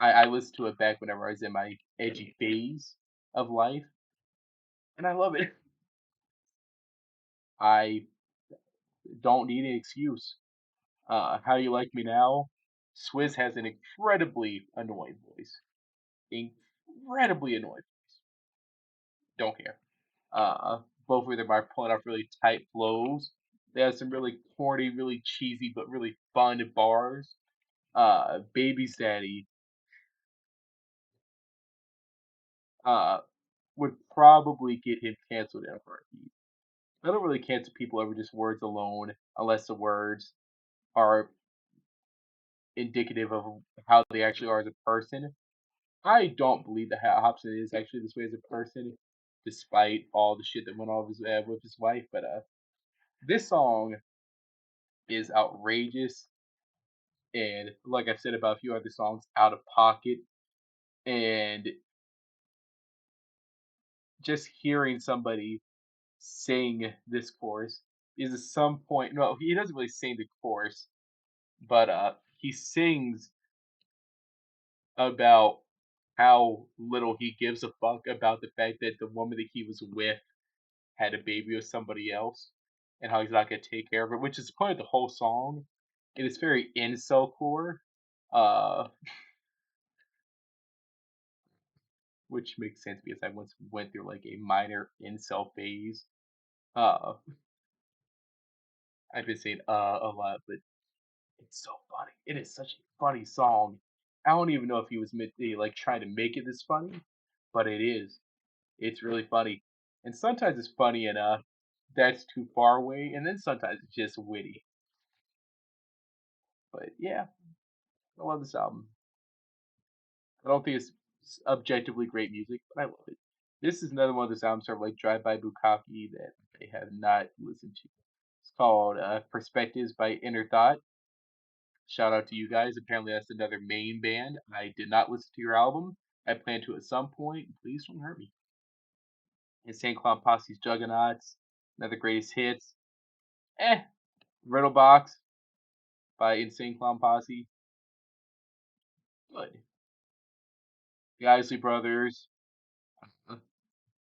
I listened to it back whenever I was in my edgy phase of life, and I love it. I don't need an excuse. How You Like Me Now? Swizz has an incredibly annoying voice. Incredibly annoying voice. Don't care. Both of them are pulling off really tight flows. They have some really corny, really cheesy, but really fun bars. Baby's Daddy uh, would probably get him canceled in a heartbeat. I don't really cancel people over just words alone, unless the words are indicative of how they actually are as a person. I don't believe that Hobson is actually this way as a person, despite all the shit that went on with his wife. But this song is outrageous, and like I've said about a few other songs, out of pocket, and just hearing somebody sing this chorus is at some point. No, he doesn't really sing the chorus, but he sings about how little he gives a fuck about the fact that the woman that he was with had a baby with somebody else, and how he's not gonna take care of it, which is part of the whole song. It is very incel core, uh, which makes sense because I once went through like a minor incel phase. Uh, I've been saying a lot, but it's so funny. It is such a funny song. I don't even know if he was meant to, like trying to make it this funny, but it is. It's really funny, and sometimes it's funny enough that's too far away, and then sometimes it's just witty. But yeah, I love this album. I don't think it's objectively great music, but I love it. This is another one of those albums sort of like Drive By Bukkake that I have not listened to. It's called Perspectives by Inner Thought. Shout out to you guys. Apparently, that's another main band. I did not listen to your album. I plan to at some point. Please don't hurt me. Insane Clown Posse's Juggernauts. Another greatest hits. Eh. Riddle Box by Insane Clown Posse. Good. The Isley Brothers.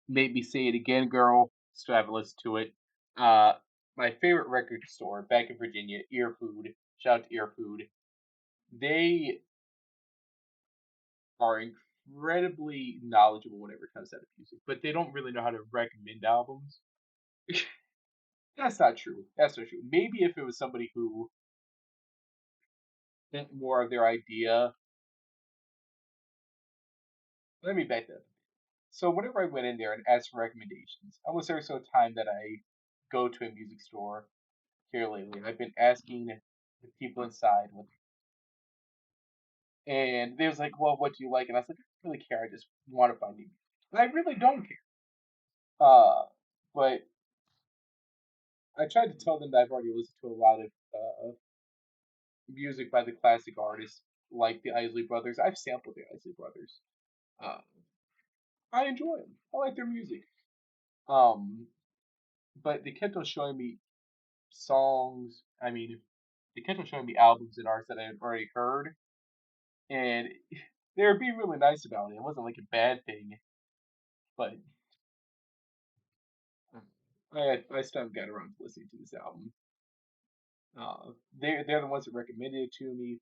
Made Me Say It Again, Girl. Still haven't listened to it. Uh, my favorite record store back in Virginia, Ear Food. Shout out to Ear Food. They are incredibly knowledgeable whenever it comes to music, but they don't really know how to recommend albums. That's not true. That's not true. Maybe if it was somebody who sent more of their idea, let me back that up. So whenever I went in there and asked for recommendations, almost every single time that I go to a music store here lately, I've been asking the people inside what, and they was like, "Well, what do you like?" And I was like, "I don't really care. I just want to find new music." And I really don't care. But I tried to tell them that I've already listened to a lot of music by the classic artists like the Isley Brothers. I've sampled the Isley Brothers. Uh, I enjoy them. I like their music. Um, but they kept on showing me songs. I mean, they kept on showing me albums and artists that I had already heard, and they were being really nice about it. It wasn't like a bad thing, but I still haven't got around to listening to this album. They're the ones that recommended it to me.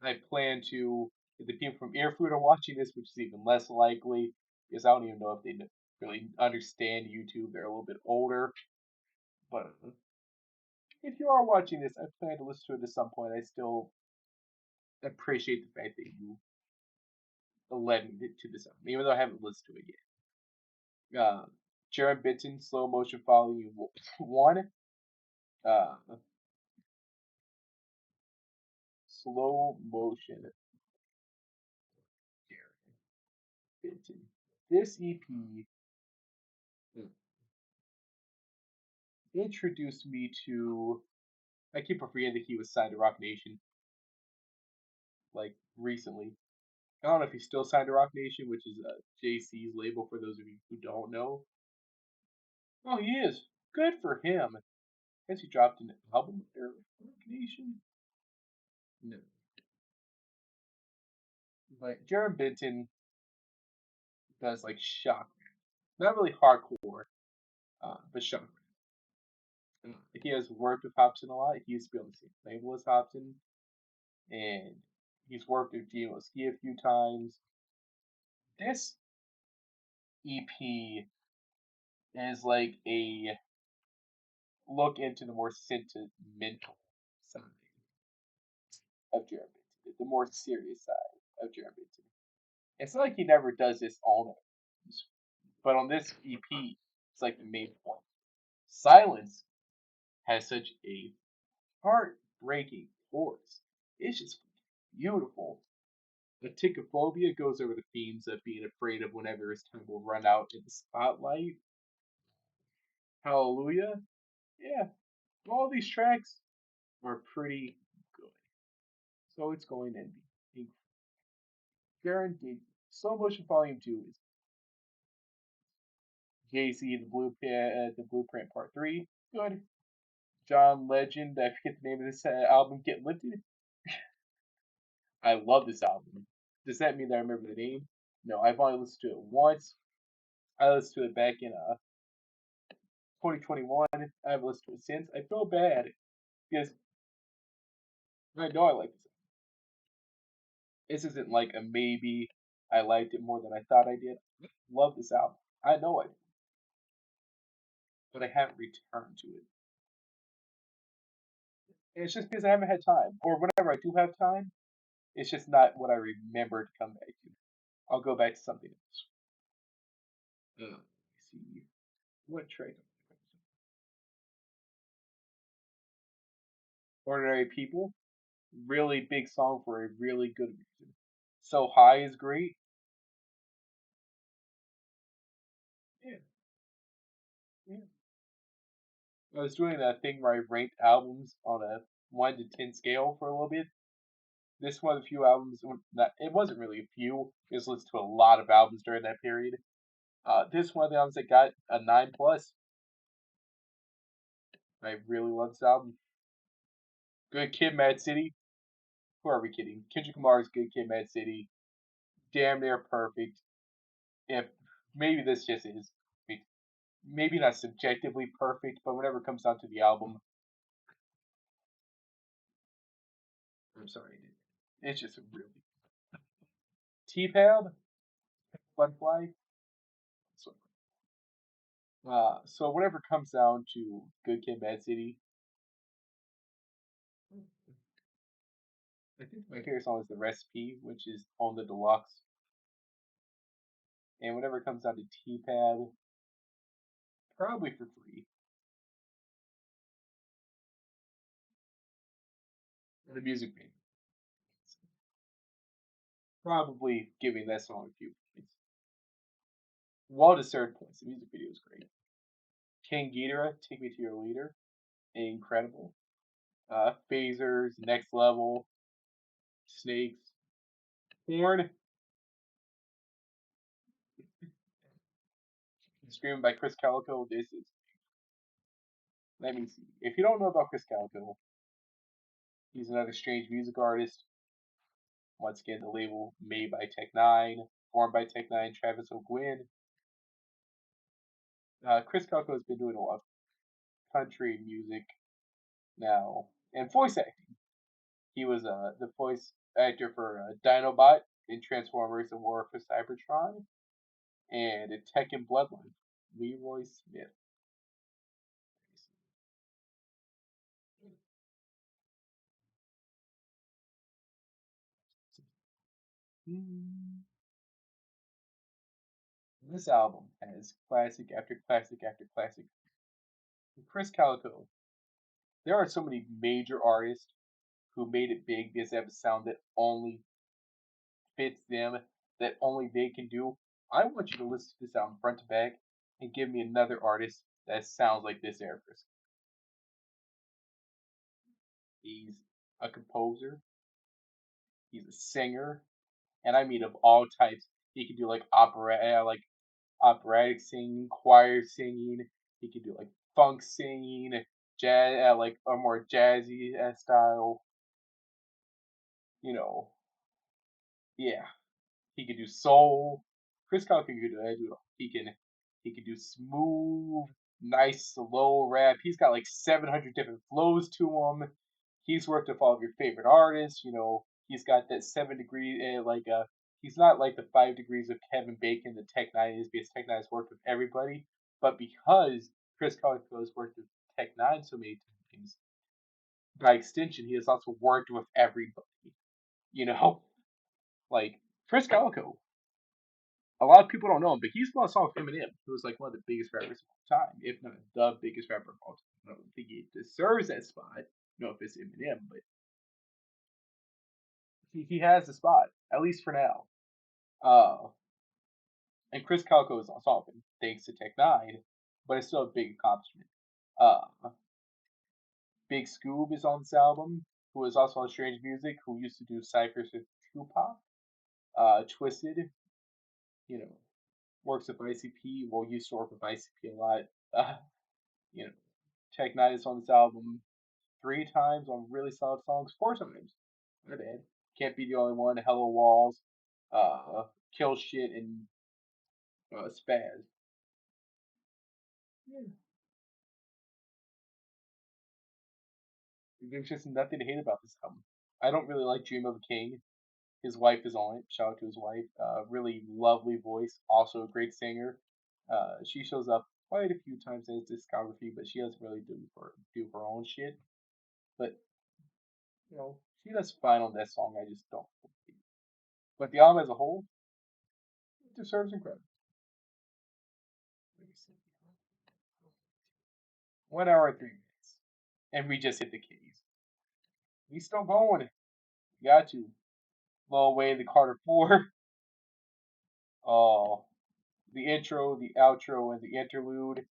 I plan to. If the people from Earfood are watching this, which is even less likely, because I don't even know if they really understand YouTube. They're a little bit older, but if you are watching this, I plan to listen to it at some point. I still appreciate the fact that you led me to this album, even though I haven't listened to it yet. Jared Benton, Slow Motion Volume 1. Uh, Slow Motion Jared Benton. This EP introduced me to. I keep forgetting that he was signed to Rock Nation like recently. I don't know if he's still signed to Rock Nation, which is JC's label for those of you who don't know. Oh, he is. Good for him. Has he dropped an album under Rock Nation? No. But Jared Benton does like shock rap. Not really hardcore, but shock rap. He has worked with Hobson a lot. He used to be on the same label as Hobson, and he's worked with Gino Ski a few times. This EP is like a look into the more sentimental side of Jared Benton, the more serious side of Jared Benton. It's not like he never does this all night, but on this EP, it's like the main point. Silence has such a heartbreaking chorus. It's just beautiful. The Tichophobia goes over the themes of being afraid of whenever his time will run out in the spotlight. Hallelujah. Yeah, all these tracks are pretty good. So it's going to be guaranteed. Slow Motion Volume 2 is Jay-Z, the Blueprint Part 3. Good. John Legend, I forget the name of this album, Get Lifted. I love this album. Does that mean that I remember the name? No, I've only listened to it once. I listened to it back in 2021. I haven't listened to it since. I feel bad because I know I like this. This isn't like a maybe. I liked it more than I thought I did. Love this album. I know I did, but I haven't returned to it. And it's just because I haven't had time, or whenever I do have time, it's just not what I remember to come back to. I'll go back to something else. Let me see what trade. Ordinary People, really big song for a really good reason. So High is great. Yeah, yeah. I was doing that thing where I ranked albums on a 1 to 10 scale for a little bit. This one of the few albums that it wasn't really a few. I just listened to a lot of albums during that period. This one of the albums that got a 9 plus. I really love this album. Good Kid, Mad City. Who are we kidding? Kendrick Lamar's Good Kid, Mad City. Damn near perfect. If maybe this just is maybe not subjectively perfect, but whenever it comes down to the album, I'm sorry, it's just a really T-Pab, Butterfly. So, so whenever it comes down to Good Kid, Mad City, I think my favorite song is The Recipe, which is on the deluxe. and whenever it comes down to T-Pad, probably for free. And the music video, probably giving that song a few points. Well deserved points. The music video is great. King Ghidorah, Take Me to Your Leader, incredible. Phasers, Next Level, Snakes, Horn, streamed by Chris Calico. This is, let me see. If you don't know about Chris Calico, he's another strange music artist. Once again, the label made by Tech9, formed by Tech9, Travis O'Gwyn. Chris Calico has been doing a lot of country music now and voice acting. He was the voice actor for Dinobot in Transformers: The War for Cybertron and in Tekken Bloodline, Leroy Smith. This album has classic after classic after classic. Chris Calico, there are so many major artists who made it big because they have a sound that only fits them, that only they can do. I want you to listen to this album front to back and give me another artist that sounds like this Air Chris. He's a composer, he's a singer, and I mean of all types. He can do like opera, like operatic singing, choir singing. He can do like funk singing, jazz, like a more jazzy style. You know, yeah. He can do soul. Chris Kyle can do that. He can do smooth, nice slow rap. He's got like 700 different flows to him. He's worked with all of your favorite artists. He's got that 7 degree he's not like the 5 degrees of Kevin Bacon that Tech9 is because Tech9 has worked with everybody, but because Chris Calico has worked with Tech9 so many times, by extension, he has also worked with everybody. You know, like Chris Calico, a lot of people don't know him, but he's on a song with Eminem, who is like one of the biggest rappers of all time, if not the biggest rapper of all time. I don't think he deserves that spot. I don't know if it's Eminem, but he has the spot, at least for now. Uh, and Chris Calco is on song thanks to Tech Nine, but it's still a big accomplishment. Uh, Big Scoob is on this album, who is also on Strange Music, who used to do ciphers with Tupac. Twisted, you know, works with ICP. Well, used to work with ICP a lot. Uh, you know, Tech Nine is on this album 3 times on really solid songs, 4 times. My bad. Can't be the only one. Hello Walls, Kill Shit, and Spaz. Yeah. There's just nothing to hate about this album. I don't really like Dream of a King. His wife is on it. Shout out to his wife. Really lovely voice. Also a great singer. She shows up quite a few times in his discography, but she doesn't really do her own shit. But she does fine on that song. I just don't. But the album as a whole deserves incredible. 1 hour and 3 minutes, and we just hit the keys. We still going. Got to. Lil Wayne, the Carter 4. Oh, the intro, the outro, and the interlude.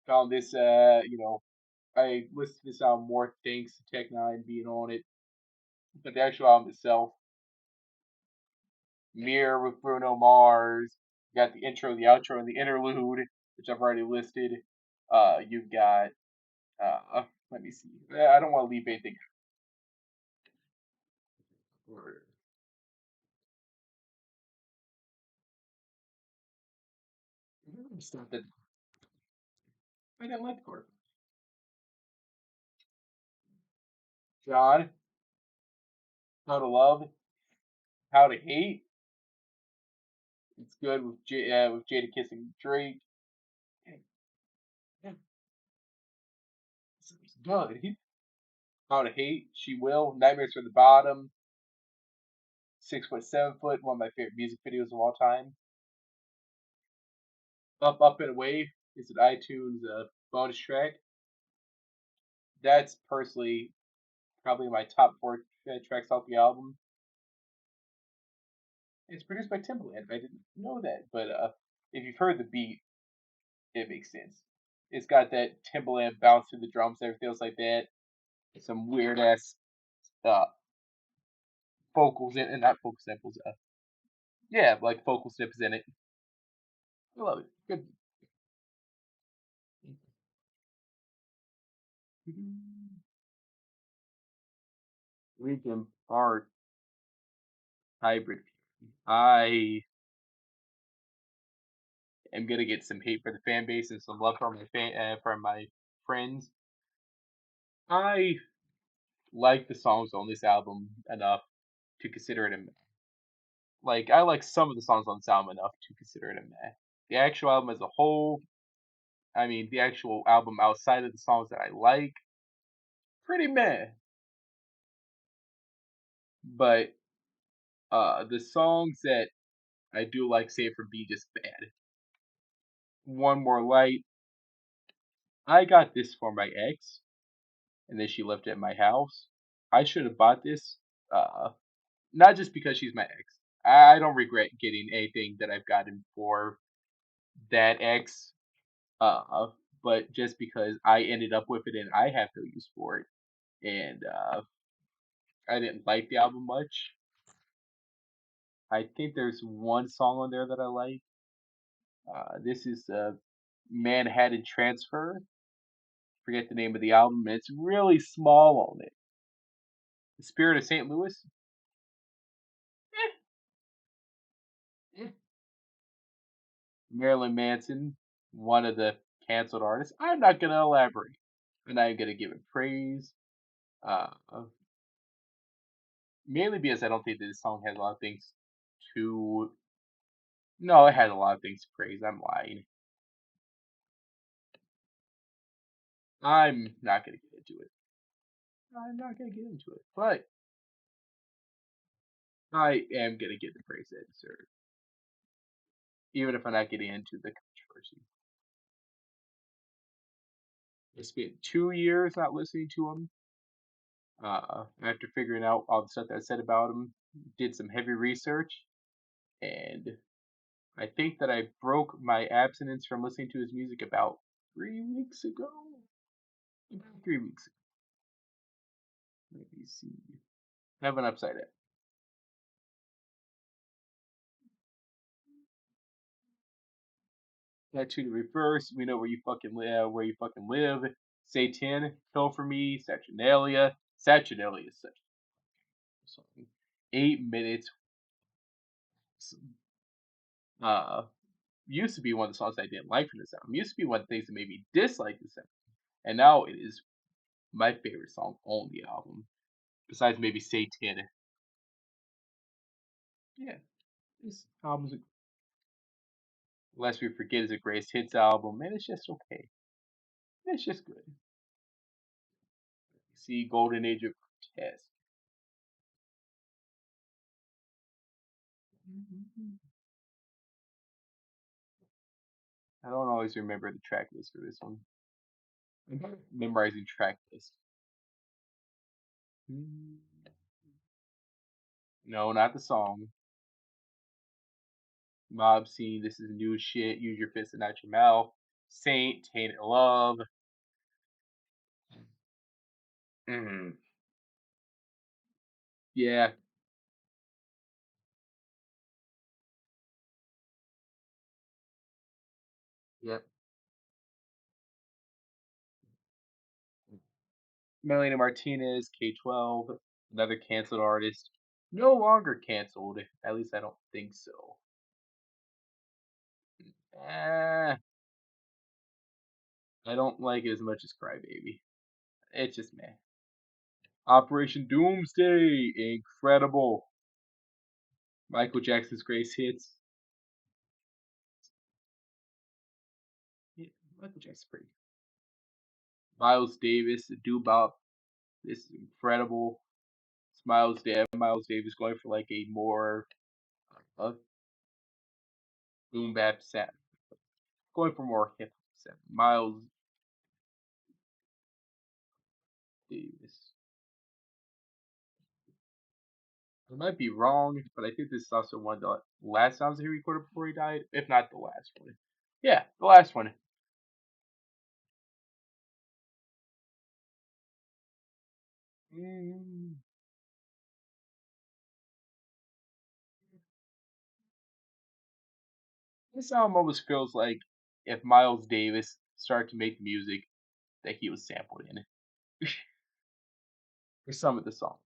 Found this, I listened to this album more thanks to Tech9 being on it. But the actual album itself, Mirror with Bruno Mars. You got the intro, the outro, and the interlude, which I've already listed. You've got, let me see. I don't want to leave anything. Stop that. I didn't like the chord. John, How to Love, How to Hate. It's good with with Jada kissing Drake. It's good. How to Hate, She Will, Nightmares from the Bottom, 6 foot, 7 foot, one of my favorite music videos of all time. Up and Away is an iTunes bonus track. That's personally probably my top four tracks off the album. It's produced by Timbaland. I didn't know that, but if you've heard the beat, it makes sense. It's got that Timbaland bounce to the drums, everything else like that. Some weird ass uh, vocals in, and not vocal samples. Yeah, like vocal snips in it. I love it. Good. Linkin Park hybrid. I am gonna get some hate for the fan base and some love from my friends. I like the songs on this album enough to consider it a like. I like some of the songs on this album enough to consider it a meh. The actual album as a whole, I mean, the actual album outside of the songs that I like, pretty meh. But the songs that I do like, say for B, just bad. One More Light. I got this for my ex, and then she left it at my house. I should have bought this. Uh, Not just because she's my ex. I don't regret getting anything that I've gotten for that ex. Uh, but just because I ended up with it and I have no use for it, and I didn't like the album much. I think there's one song on there that I like. This is Manhattan Transfer. Forget the name of the album. It's really small on it. The Spirit of St. Louis. Eh, eh. Marilyn Manson, one of the canceled artists. I'm not gonna elaborate. I'm not even gonna give it praise. Uh, Mainly because I don't think that this song has a lot of things to. No, it has a lot of things to praise. I'm lying. I'm not gonna get into it. I'm not gonna get into it. But I am gonna get the praise that it deserves, even if I'm not getting into the controversy. I spent 2 years not listening to him. After figuring out all the stuff that I said about him, did some heavy research, and I think that I broke my abstinence from listening to his music about 3 weeks ago. About 3 weeks ago. Let me see. I have an upside down. Tattoo to reverse. We know where you fucking live. Where you fucking live. Satan, kill for me. Saturnalia. Saturnalia is such a song. 8 minutes. Uh, used to be one of the songs I didn't like from this album. Used to be one of the things that made me dislike this album, and now it is my favorite song on the album. Besides maybe Satan. Yeah, this album's Lest We Forget is a greatest hits album, and it's just okay. It's just good. See Golden Age of Grotesque. I don't always remember the track list for this one. I'm memorizing track list. No, not the song. Mob Scene, This Is New Shit, Use Your Fist and Not Your Mouth. Saint, Tainted Love. Mm. Yeah, yep. Melanie Martinez, K12, another canceled artist. No longer canceled, at least I don't think so. Eh, I don't like it as much as Crybaby. It's just meh. Operation Doomsday, incredible. Michael Jackson's greatest hits. Yeah, Michael Jackson's pretty. Miles Davis, Doo-Bop. This is incredible. Miles Davis going for like a more uh, boom bap sound. going for more hip hop. Miles Davis. I might be wrong, but I think this is also one of the last albums he recorded before he died, if not the last one. Yeah, the last one. Mm, this album almost feels like if Miles Davis started to make music that he was sampled in for some of the songs.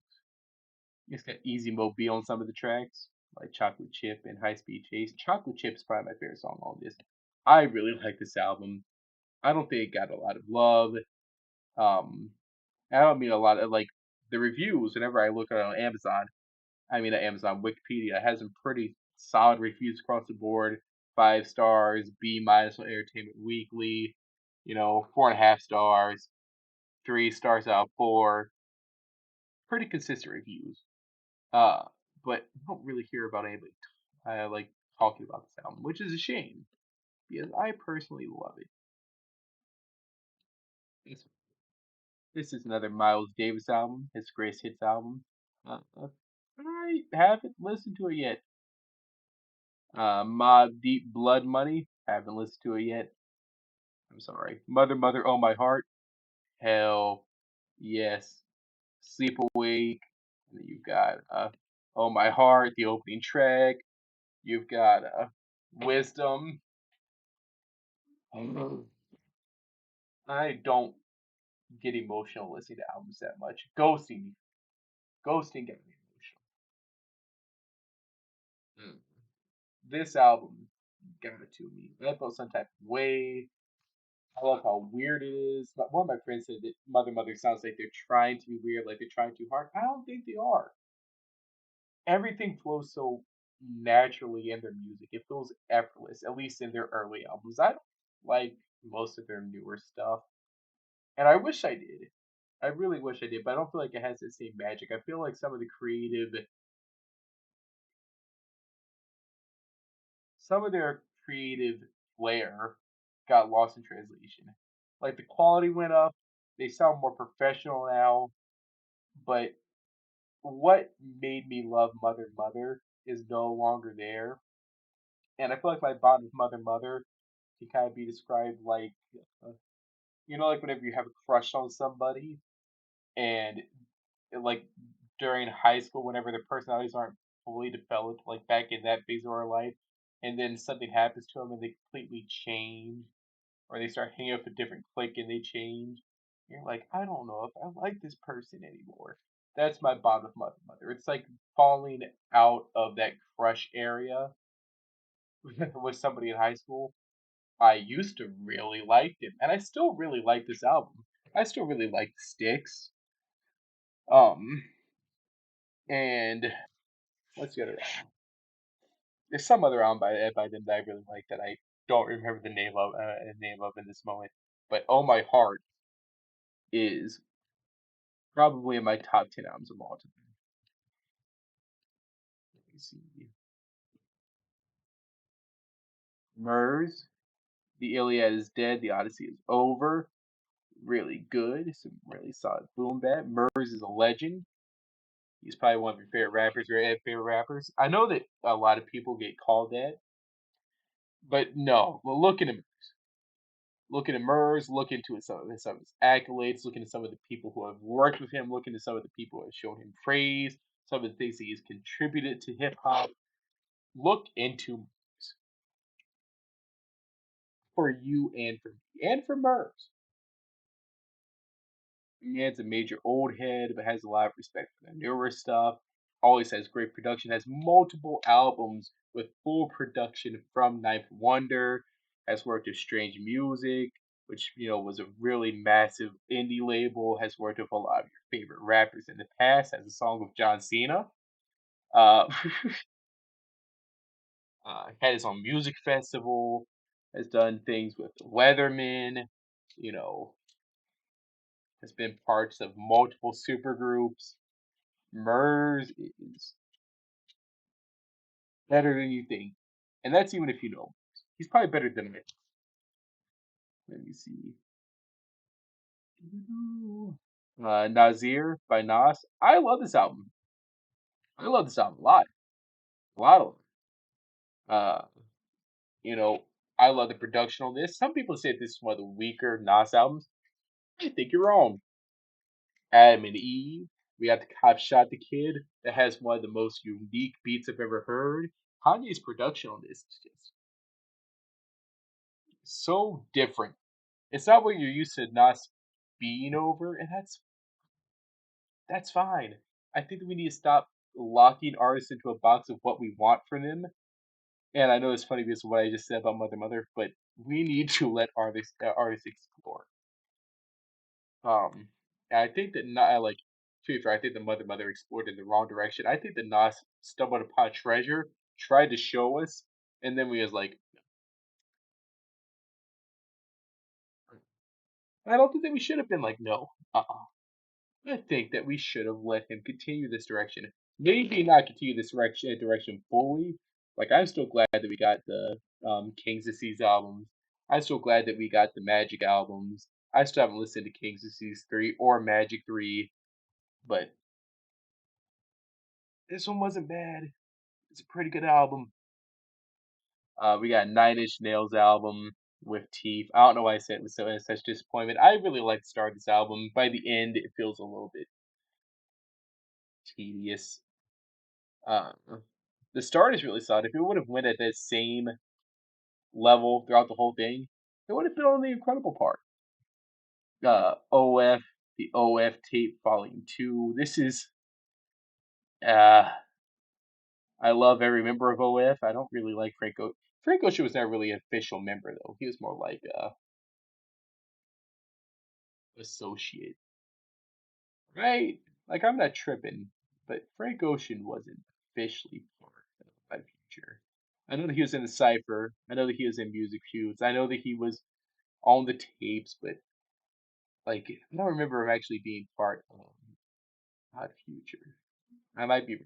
It's got Easy Mobile on some of the tracks, like Chocolate Chip and High Speed Chase. Chocolate Chip is probably my favorite song on this. I really like this album. I don't think it got a lot of love. Um, I don't mean a lot of like the reviews. Whenever I look at it on Amazon, I mean at Amazon Wikipedia has some pretty solid reviews across the board. 5 stars, B minus on Entertainment Weekly. 4.5 stars, 3 stars out of 4. Pretty consistent reviews. Uh, but I don't really hear about anybody like talking about this album, which is a shame because I personally love it. This, this is another Miles Davis album, his greatest hits album. I haven't listened to it yet. Mob Deep Blood Money, haven't listened to it yet. I'm sorry. Mother Mother Oh My Heart, hell yes. Sleep Awake, and then you've got Oh My Heart, the opening track. You've got Wisdom. I don't get emotional listening to albums that much. Ghosting gets me emotional. This album got it to me. I felt some type of way. I love how weird it is. But one of my friends said that Mother Mother sounds like they're trying to be weird, like they're trying too hard. I don't think they are. Everything flows so naturally in their music. It feels effortless, at least in their early albums. I don't like most of their newer stuff, and I wish I did. I really wish I did, but I don't feel like it has the same magic. I feel like some of their creative flair got lost in translation. Like the quality went up, they sound more professional now, but what made me love Mother Mother is no longer there. And I feel like my bond with Mother Mother can kind of be described like, uh, like whenever you have a crush on somebody and like during high school, whenever their personalities aren't fully developed, like back in that phase of our life, and then something happens to them and they completely change, or they start hanging out with a different clique and they change. You're like, I don't know if I like this person anymore. That's my bond with Mother Mother. It's like falling out of that crush area with somebody in high school. I used to really like it, and I still really like this album. I still really like Sticks. Um, and what's the other album? There's some other album by them that I really like that I don't remember the name of in this moment. But Oh My Heart is probably in my top 10 albums of all time. Let me see. Murs, The Iliad is dead, The Odyssey is over. Really good. Some really solid boom bap. Murs is a legend. He's probably one of your favorite rappers, your favorite rappers. I know that a lot of people get called that, but no. Well, look at Murs, look into some of his accolades, look into some of the people who have worked with him, look into some of the people who have shown him praise, some of the things that he's contributed to hip hop. Look into Murs for you and for Murs. Man's a major old head, but has a lot of respect for the newer stuff. Always has great production. Has multiple albums with full production from Ninth Wonder. Has worked with Strange Music, which was a really massive indie label. Has worked with a lot of your favorite rappers in the past. Has a song with John Cena. Uh, had his own music festival. Has done things with Weatherman. You know, has been parts of multiple supergroups. Murs is better than you think, and that's even if you know. He's probably better than me. Let me see. Nazir by Nas. I love this album. I love this album a lot. A lot of them. You know, I love the production on this. Some people say this is one of the weaker Nas albums. I think you're wrong. Adam and Eve. We got the Cop Shot the Kid that has one of the most unique beats I've ever heard. Kanye's production on this is just so different. It's not what you're used to Nas being over, and that's fine. I think that we need to stop locking artists into a box of what we want from them. And I know it's funny because of what I just said about Mother Mother, but we need to let artists explore. Um, and I think that not like to be fair, I think the Mother Mother explored in the wrong direction. I think that Nas stumbled upon treasure, tried to show us, and then we was like, I don't think that we should have been like, no, I think that we should have let him continue this direction. Maybe not continue this direction fully. Like I'm still glad that we got the King's Disease albums. I'm still glad that we got the Magic albums. I still haven't listened to King's Disease 3 or Magic 3, but this one wasn't bad. It's a pretty good album. We got Nine Inch Nails album with Teeth. I don't know why I said it was such disappointment. I really like the start of this album. By the end, it feels a little bit tedious. Uh, the start is really solid. If it would have went at that same level throughout the whole thing, it would have been on the incredible part. OF, the OF tape volume 2. This is uh I love every member of OF. I don't really like Franco. Frank Ocean was never really an official member though. He was more like associate. Right? Like I'm not tripping, but Frank Ocean wasn't officially part of my future. I know that he was in the cipher. I know that he was in music shoots. I know that he was on the tapes, but like I don't remember him actually being part of Odd Future. I might be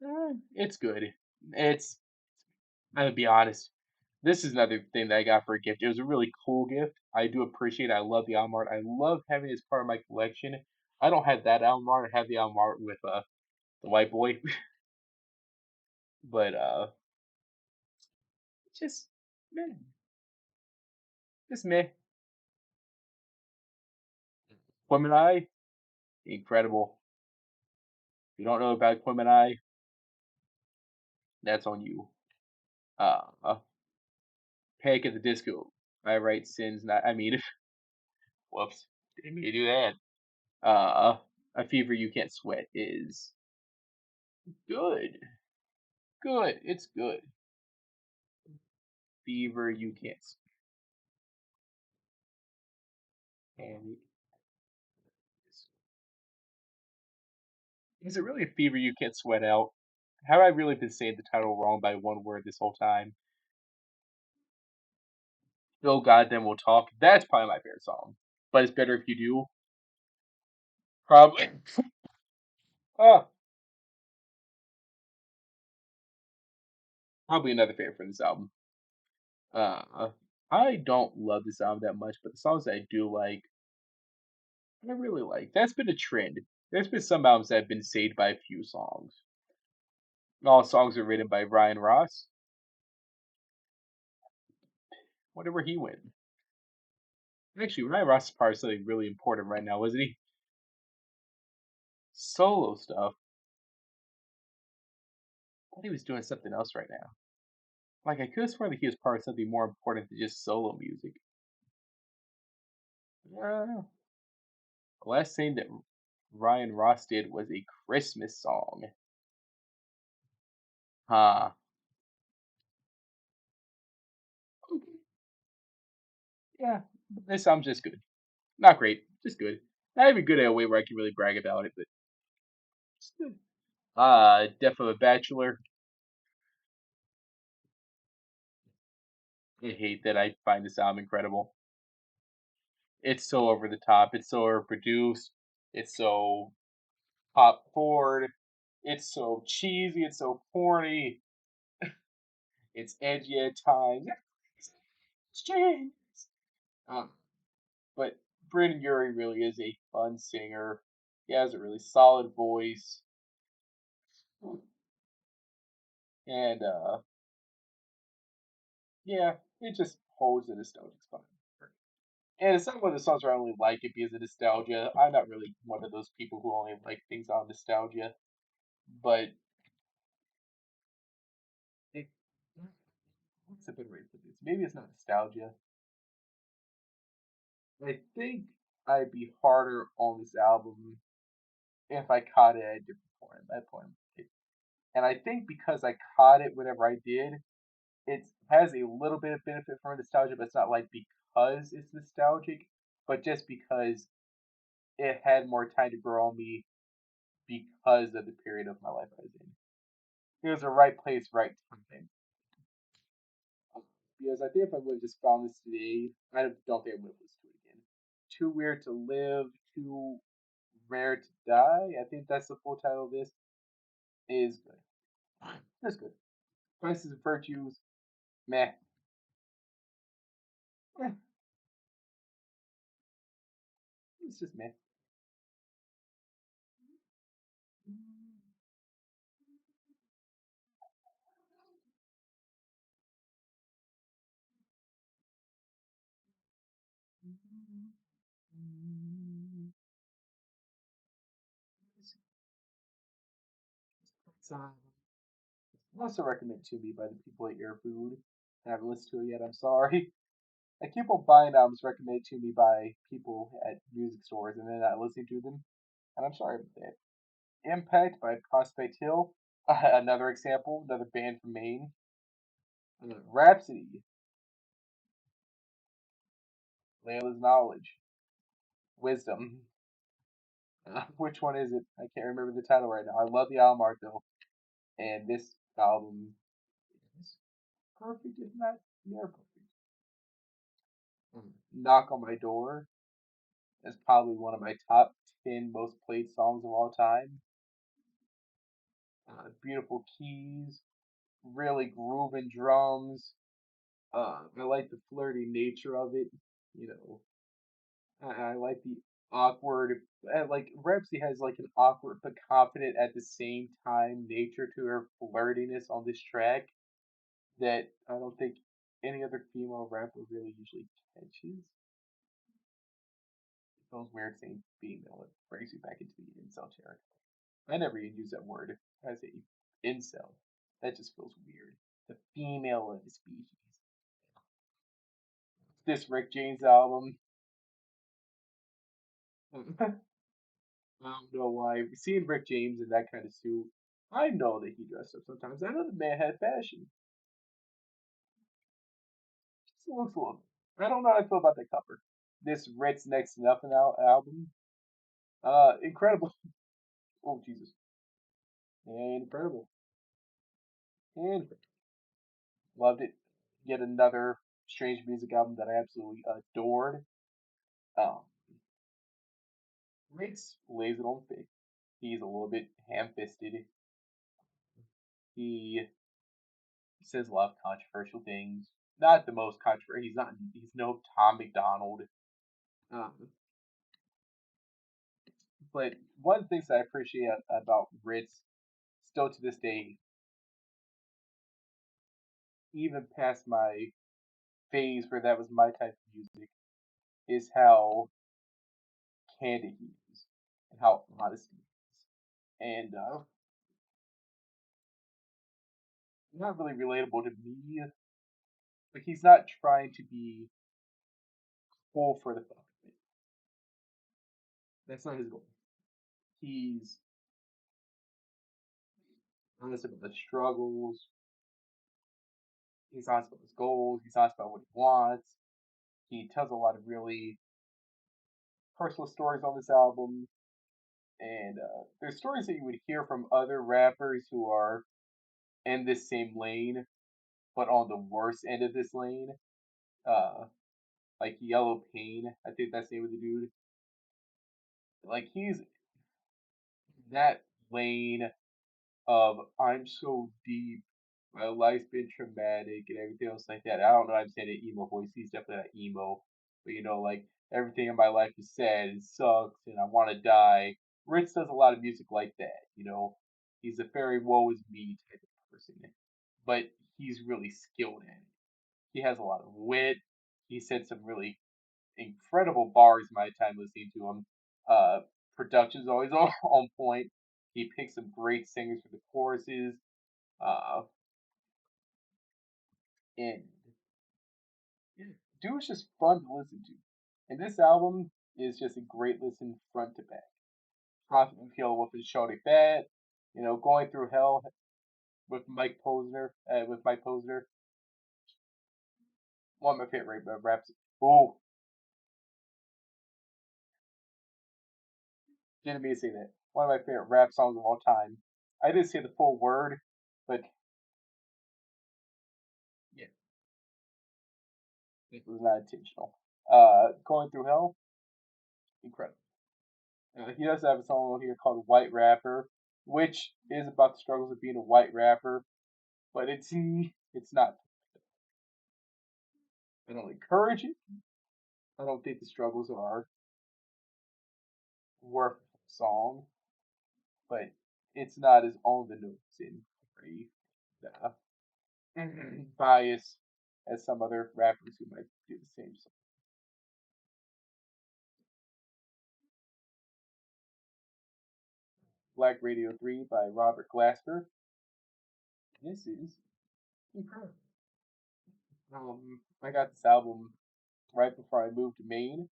wrong. It's good. It's I'm gonna be honest. This is another thing that I got for a gift. It was a really cool gift. I do appreciate it. I love the album art. I love having it as part of my collection. I don't have that album art. I have the album art with the white boy. But just meh. Just meh. Gemini, incredible. If you don't know about Gemini, that's on you. Uh, Panic at the Disco. I write sins not. I mean, whoops, didn't mean to do that. A fever you can't sweat is good. Good. It's good. Fever you can't. Panic. Is it really a fever you can't sweat out? Have I really been saying the title wrong by one word this whole time? Oh God, then we'll talk. That's probably my favorite song. But it's better if you do. Probably. Oh, probably another favorite from this album. Uh, I don't love this album that much, but the songs that I do like, I really like. That's been a trend. There's been some albums that have been saved by a few songs. All songs are written by Ryan Ross. Whatever he went. Actually, Ryan Ross is part of something really important right now, wasn't he? Solo stuff. I thought he was doing something else right now. Like I could have sworn that he was part of something more important than just solo music. Uh, the last thing that Ryan Ross did was a Christmas song. Huh. Yeah, this album's just good. Not great, just good. Not even good at a way where I can really brag about it, but it's good. Death of a Bachelor. I hate that I find this album incredible. It's so over the top. It's so overproduced. It's so pop forward. It's so cheesy. It's so corny. It's edgy at times. James. Um, but Brandon Urie really is a fun singer. He has a really solid voice, and yeah, it just holds the nostalgic spot. And it's not one of the songs where I only like it because of nostalgia. I'm not really one of those people who only like things on nostalgia. But it, what's a good way to put this? Maybe it's not nostalgia. I think I'd be harder on this album if I caught it at a different point. At that point, and I think because I caught it whenever I did, it has a little bit of benefit from nostalgia, but it's not like because it's nostalgic, but just because it had more time to grow on me because of the period of my life I was in. It was the right place, right time. Because I think if I would have just found this today, I don't think I would have listened to it again. Too Weird to Live, Too Rare to Die. I think that's the full title of this. Is good. It's good. Vices and Virtues, meh. Eh, it's just meh. It's also recommended to me by the people at Air Food. I haven't listened to it yet. I'm sorry. I keep on buying albums recommended to me by people at music stores and then not listening to them, and I'm sorry about that. Impact by Prospect Hill, another example, another band from Maine. Rhapsody, Layla's Knowledge, Wisdom. Which one is it? I can't remember the title right now. I love the album art though, and this album is perfect, if not near perfect. Knock on My Door is probably one of my top 10 most played songs of all time. Beautiful keys, really grooving drums. I like the flirty nature of it. You know, I like the awkward. Like Rhapsody has like an awkward but confident at the same time nature to her flirtiness on this track that I don't think any other female rapper really usually catches. It feels weird saying female. It brings you back into the incel territory. I never even use that word as a incel. That just feels weird. The female of the species. This Rick James album. I don't know why. Seeing Rick James in that kind of suit, I know that he dressed up sometimes. I know the man had fashion. Just looks a little. I don't know how I feel about the cover. This Ritz Next to Nothing album. Incredible. Oh Jesus, incredible, and loved it. Yet another strange music album that I absolutely adored. Um, Ritz lays it on thick. He's a little bit ham-fisted. He says a lot of controversial things. Not the most controversial. He's not. He's no Tom McDonald. Um, but one of the things that I appreciate about Ritz, still to this day, even past my phase where that was my type of music, is how candid he is and how honest he is, and not really relatable to me. Like he's not trying to be cool for the fuck of it. That's not his goal. He's honest about the struggles. He's honest about his goals. He's honest about what he wants. He tells a lot of really personal stories on this album, and there's stories that you would hear from other rappers who are in this same lane, but on the worst end of this lane. Uh, like Yellow Pain, I think that's the name of the dude. Like he's that lane of I'm so deep My life's been traumatic and everything else like that. I don't know. I'm saying an emo voice. He's definitely not emo, but like everything in my life is sad and sucks, and I want to die. Rich does a lot of music like that. He's a very woe is me type of person, but he's really skilled at it. He has a lot of wit. He said some really incredible bars my time listening to him. Uh, Production's always on point. He picks some great singers for the choruses. Uh, and yeah, dude's just fun to listen to. And this album is just a great listen front to back. Constantly Kill with his Shorty Fat, Going Through Hell with Mike Posner, one of my favorite raps. Oh, didn't mean to say that. One of my favorite rap songs of all time. I didn't say the full word, but yeah, it was not intentional. Going Through Hell, incredible. He does have a song on here called White Rapper, which is about the struggles of being a white rapper, but it's not. I don't encourage it. I don't think the struggles are worth the song, but it's not as on the nose and very uh, biased as some other rappers who might do the same song. Black Radio 3 by Robert Glasper. This is incredible. I got this album right before I moved to Maine.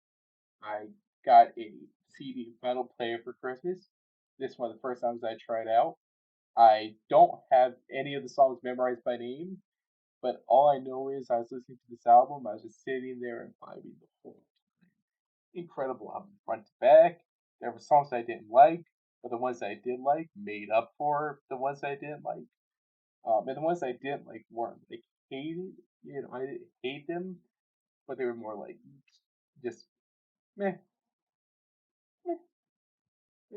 I got a CD vinyl player for Christmas. This is one of the first times I tried out. I don't have any of the songs memorized by name, but all I know is I was listening to this album. I was just sitting there and vibing the whole time. Incredible album, front to back. There were songs I didn't like, but the ones I did like made up for the ones I didn't like. And the ones I didn't like weren't like hated. I didn't hate them, but they were more like just meh, meh.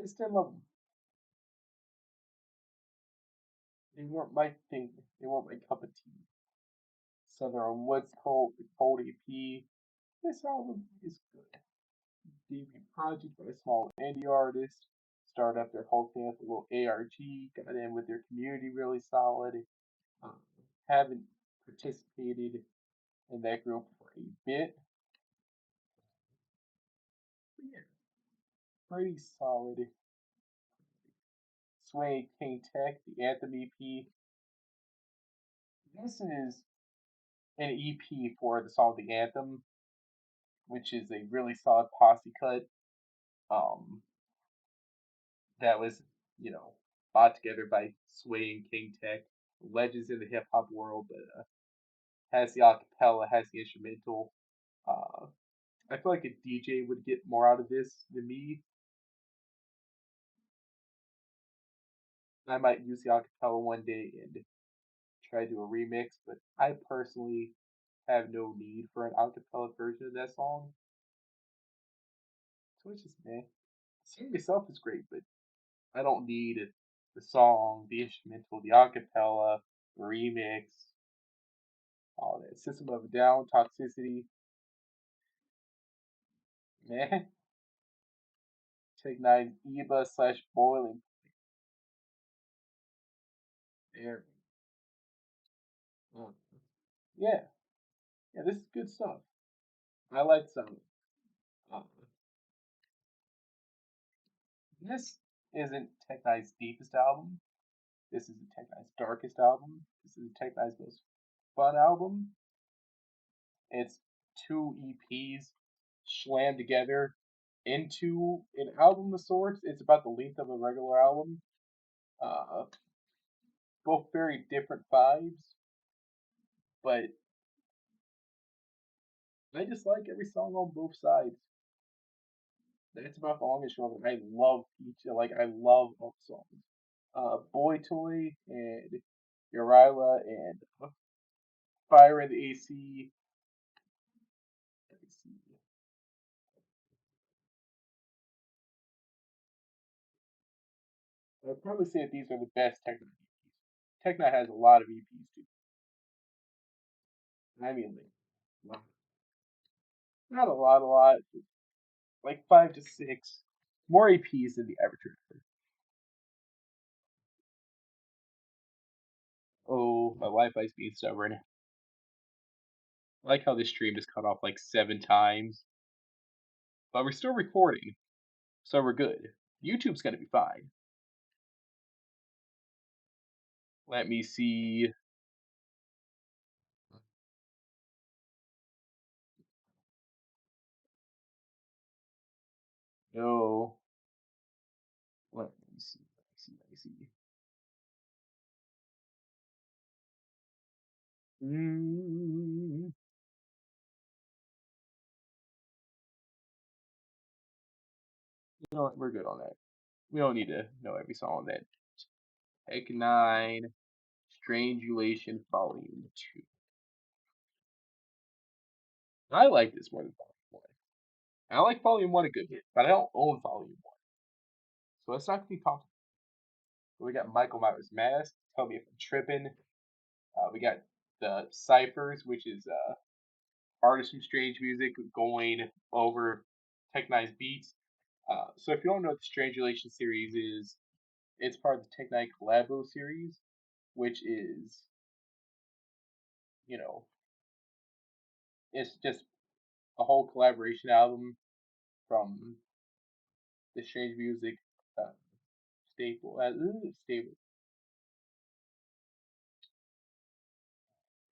I still love them. They weren't my thing. They weren't my cup of tea. So they're on what's called the Cold EP. This album is good. Debut project by a small indie artist. Started up their whole thing with a little ARG. Got in with their community really solid. Um, haven't participated in that group for a bit. But yeah, pretty solid. Sway King Tech, the Anthem EP. This is an EP for the song The Anthem, which is a really solid posse cut. Um, that was, you know, bought together by Sway and King Tech, legends in the hip hop world, but has the acapella, has the instrumental. Uh, I feel like a DJ would get more out of this than me. I might use the acapella one day and try to do a remix, but I personally have no need for an acapella version of that song. So it's just me. The song itself is great, but I don't need the song, the instrumental, the acapella, the remix, all that. System of a Down, Toxicity, man. Take Nine, Eva slash Boiling. There. Uh, yeah, yeah, this is good stuff. I like some. Uh, this isn't Tech Nine's deepest album. This is Tech Nine's darkest album. This is Tech Nine's most fun album. It's two EPs slammed together into an album of sorts. It's about the length of a regular album. Uh, Both very different vibes, but I just like every song on both sides. That's about the longest short of it. I love I love all the songs. Boy Toy and Uriah and Fire in the AC. Let me see. I'd probably say that these are the best Tech Nine EPs. Tech Nine has a lot of EPs too. I mean, not a lot, like 5 to 6. More APs than the average record. Oh, my Wi-Fi's being stubborn. I like how this stream just cut off like 7 times, but we're still recording, so we're good. YouTube's gonna be fine. Let me see. No. Let me see. Let me see. Mm, you know what? We're good on that. We don't need to know every song on that. Tech 9, Strangulation Volume 2. I like this more than Volume 1. I like Volume 1 a good bit, but I don't own Volume 1. So it's not going to be talked about. We got Michael Myers Mask. Tell me if I'm tripping. We got the Ciphers, which is artists from Strange Music going over Tech Nine's beats. So if you don't know what the Strangulation series is, it's part of the Tech Nine Collabo series, which is, you know, it's just a whole collaboration album from the Strange Music uh, stable,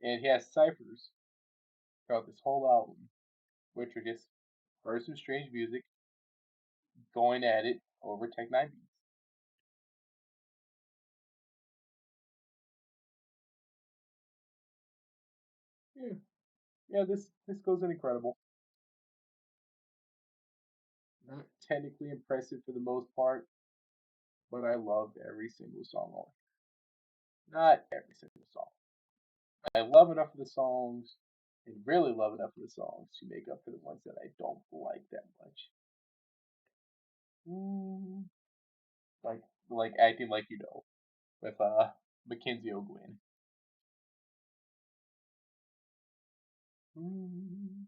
and he has ciphers throughout this whole album, which are just first some Strange Music going at it over Tech Nine beats. Yeah, yeah, this goes in incredible. Not technically impressive for the most part, but I loved every single song on it. Not every single song. I love enough of the songs and really love enough of the songs to make up for the ones that I don't like that much. Mm, like like acting like you know with Mackenzie O'Gwyn. Mm,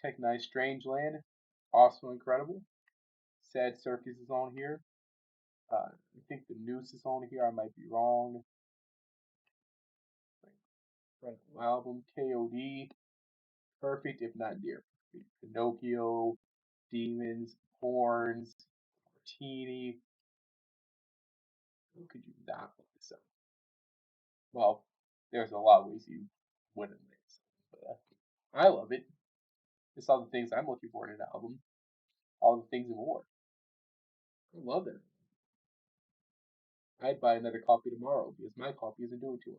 Tech Nine Strangeland, also incredible. Sad Circus is on here. I think the Noose is on here. I might be wrong. Incredible album. KOD, perfect if not near perfect. Pinocchio, Demons, Horns, Martini. Who could you not put this up? Well, there's a lot of ways you wouldn't like this, but I love it. It's all the things I'm looking for in an album. All the things of war. I love it. I'd buy another copy tomorrow because my copy isn't doing too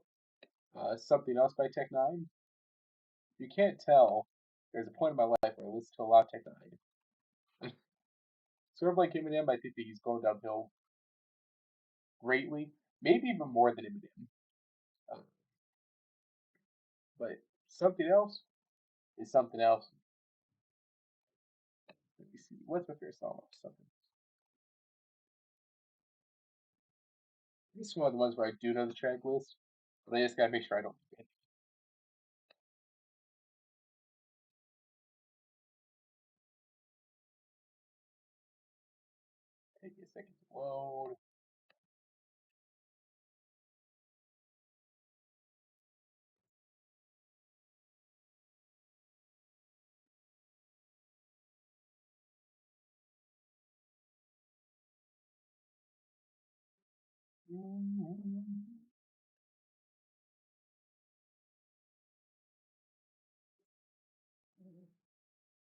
well. Something else by Tech Nine. If you can't tell, there's a point in my life where I listen to a lot of Tech Nine. Sort of like Eminem, I think that he's going downhill greatly, maybe even more than Eminem. Uh, but something else is something else. Let me see. What's my favorite song? Something. This is one of the ones where I do know the track list, but I just gotta make sure I don't forget. Take a second to load.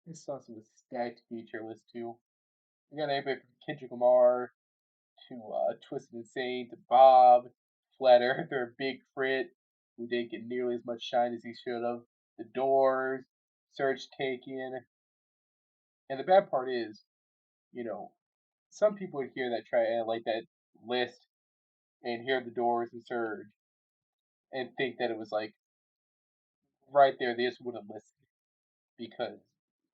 This song's with stacked feature list too. We got everybody from Kendrick Lamar to Twisted Insane to Bob, Flat Earther, Big Crit, who didn't get nearly as much shine as he should have. The Doors, Search Taken, and the bad part is, you know, some people would hear that like that list and hear the Doors and Surge and think that it was like right there. They just wouldn't listen because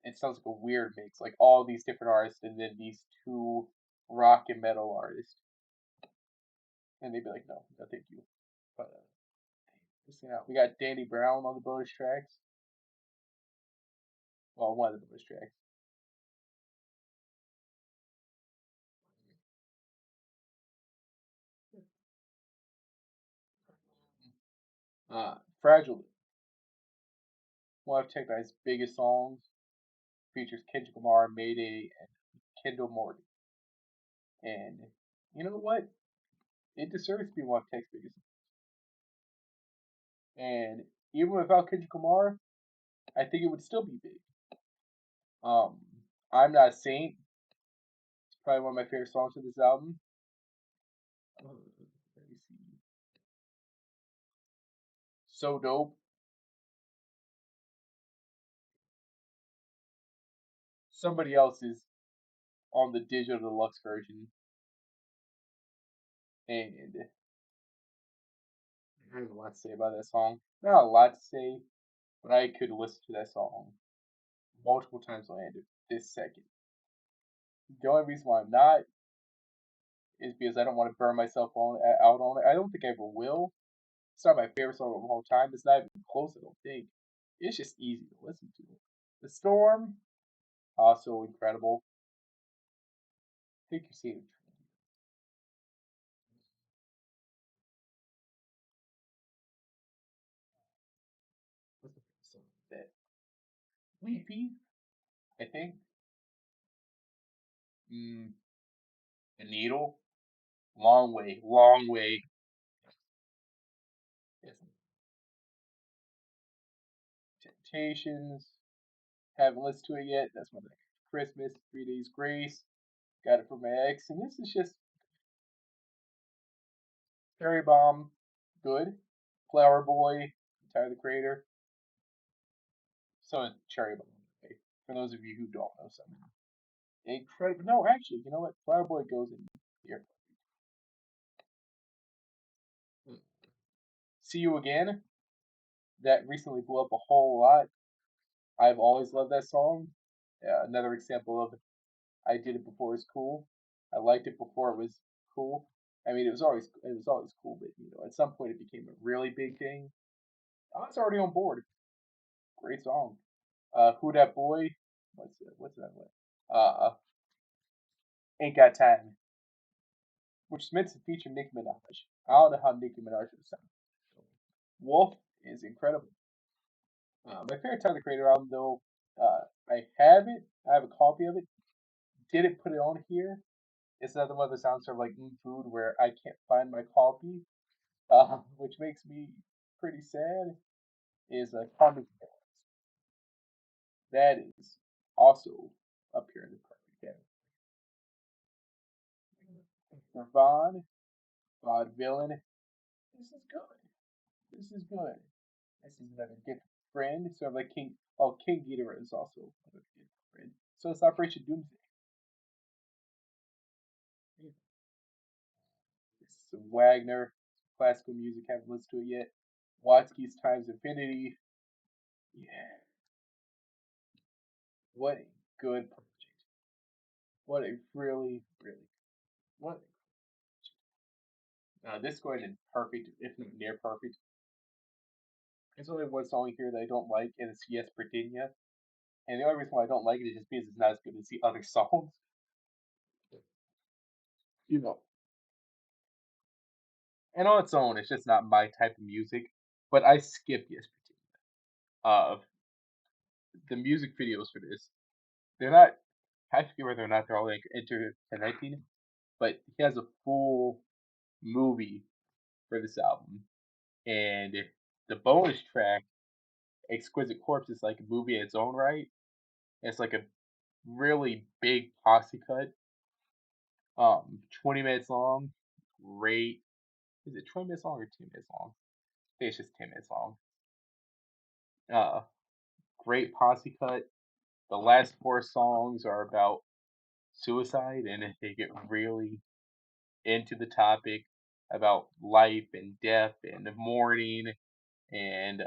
it sounds like a weird mix, like all these different artists and then these two rock and metal artists, and they'd be like, no, no, thank you. But listen out. We got Danny Brown on the bonus tracks. Well, one of the bonus tracks. Fragile, one of Tech Nine's biggest songs, features Kendrick Lamar, Mayday, and Kendall Morgan. And you know what? It deserves to be one of Tech's biggest. And even without Kendrick Lamar, I think it would still be big. Um, I'm Not a Saint. It's probably one of my favorite songs of this album. Let me see. So dope. Somebody else is on the digital deluxe version, and I don't know what to say about that song. Not a lot to say, but I could listen to that song multiple times on end this second. The only reason why I'm not is because I don't want to burn myself out on it. I don't think I ever will. It's not my favorite song of all time. It's not even close, I don't think. It's just easy to listen to. The Storm, also incredible. I think you've seen it. What's the song that? Leafy, I think. Mm, the Needle. Long way, long way. Yes. Temptations. Haven't listened to it yet. That's my Christmas. 3 Days Grace. Got it from my ex, and this is just Cherry Bomb. Good. Flower Boy. Tyler the Creator. So is Cherry Bomb. Okay. For those of you who don't know something. Incredible. No, actually, you know what? Flower Boy goes in here. See You Again. That recently blew up a whole lot. I've always loved that song. Another example of I did it before it was cool. I liked it before it was cool. I mean, it was always cool, but at some point it became a really big thing. I was already on board. Great song. Who Dat Boy? What's that one? Ain't Got Time, which is meant to feature Nicki Minaj. I don't know how Nicki Minaj would sound. Wolf is incredible. My favorite Tyler the Creator album, though, I have it. I have a copy of it. Didn't put it on here. It's another one that sounds sort of like food where I can't find my copy, which makes me pretty sad. Is a comic that is also up here in the perfect category. Vaughn, Vaughn Villain. This is good. This is good. This is another good friend. Sort of like King. Oh, King Ghidorah is also another good friend. So it's Operation Doomsday. It's Wagner, classical music. Haven't listened to it yet. Watsky's Times Infinity. Yeah, what a good project. What a really, really what. This going in perfect, if not near perfect. There's only one song here that I don't like, and it's Yes Britannia. And the only reason why I don't like it is just because it's not as good as the other songs. You know. And on its own, it's just not my type of music. But I skipped Yes Britannia. The music videos for this, they're not. I forget whether or not they're all like interconnecting, but he has a full movie for this album, and the bonus track, Exquisite Corpse, is like a movie in its own right. It's like a really big posse cut, 20 minutes long. Great. Is it 20 minutes long or 2 minutes long? I think it's just 10 minutes long. Uh, Great posse cut. The last four songs are about suicide, and they get really into the topic about life and death and mourning and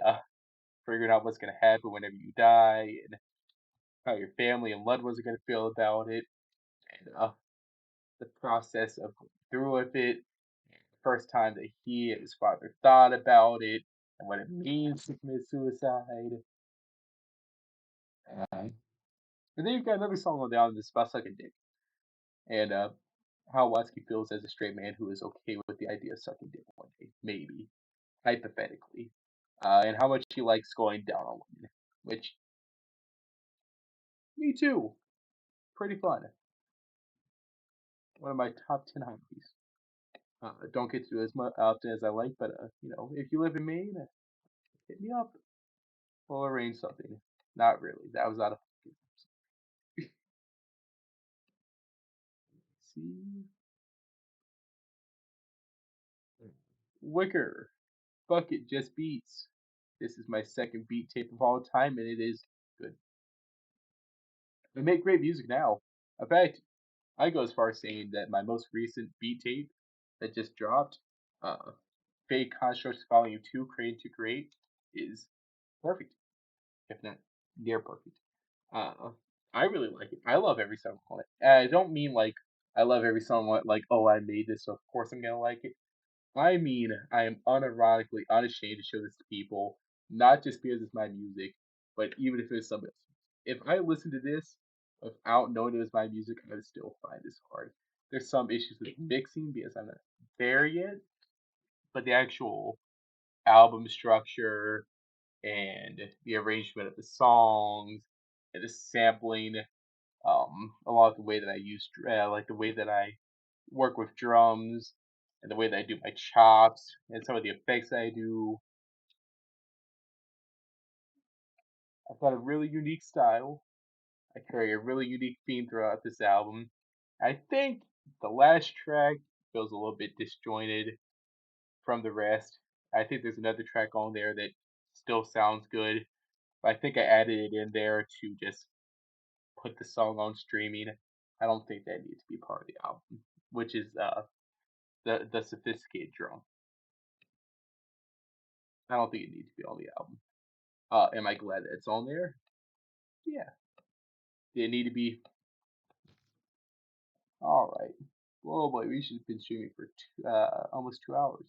figuring out what's going to happen whenever you die and how your family and loved ones are going to feel about it and the process of going through with it. first time that he and his father thought about it and what it means to commit suicide. And then you've got another song on the album that's about sucking dick and how Watsky feels as a straight man who is okay with the idea of sucking dick one day, maybe, hypothetically, and how much he likes going down on women, which, me too, pretty fun. One of my top 10 hobbies. Don't get to do as much often as I like, but if you live in Maine, hit me up. We'll arrange something. Not really. That was out of see. Wicker. Bucket just beats. This is my second beat tape of all time, and it is good. They make great music now. In fact, I go as far as saying that my most recent beat tape that just dropped, uh, Fake Constructs Volume 2, Create to Create, is perfect, if not near perfect. Uh, I really like it. I love every song on it. I don't mean like I love every song on it, like, oh, I made this, so of course I'm gonna like it. I mean, I am unironically unashamed to show this to people, not just because it's my music, but even if it's somebody else. If I listen to this without knowing it was my music, I would still find this hard. There's some issues with mixing because I'm not there yet, but the actual album structure and the arrangement of the songs and the sampling, along with the way that I use, like the way that I work with drums and the way that I do my chops and some of the effects that I do. I've got a really unique style. I carry a really unique theme throughout this album. I think the last track feels a little bit disjointed from the rest. I think there's another track on there that still sounds good, but I think I added it in there to just put the song on streaming. I don't think that needs to be part of the album, which is the sophisticated drum. I don't think it needs to be on the album. Am I glad that it's on there? Yeah. Did it need to be? All right. Oh boy, we should have been streaming for almost 2 hours.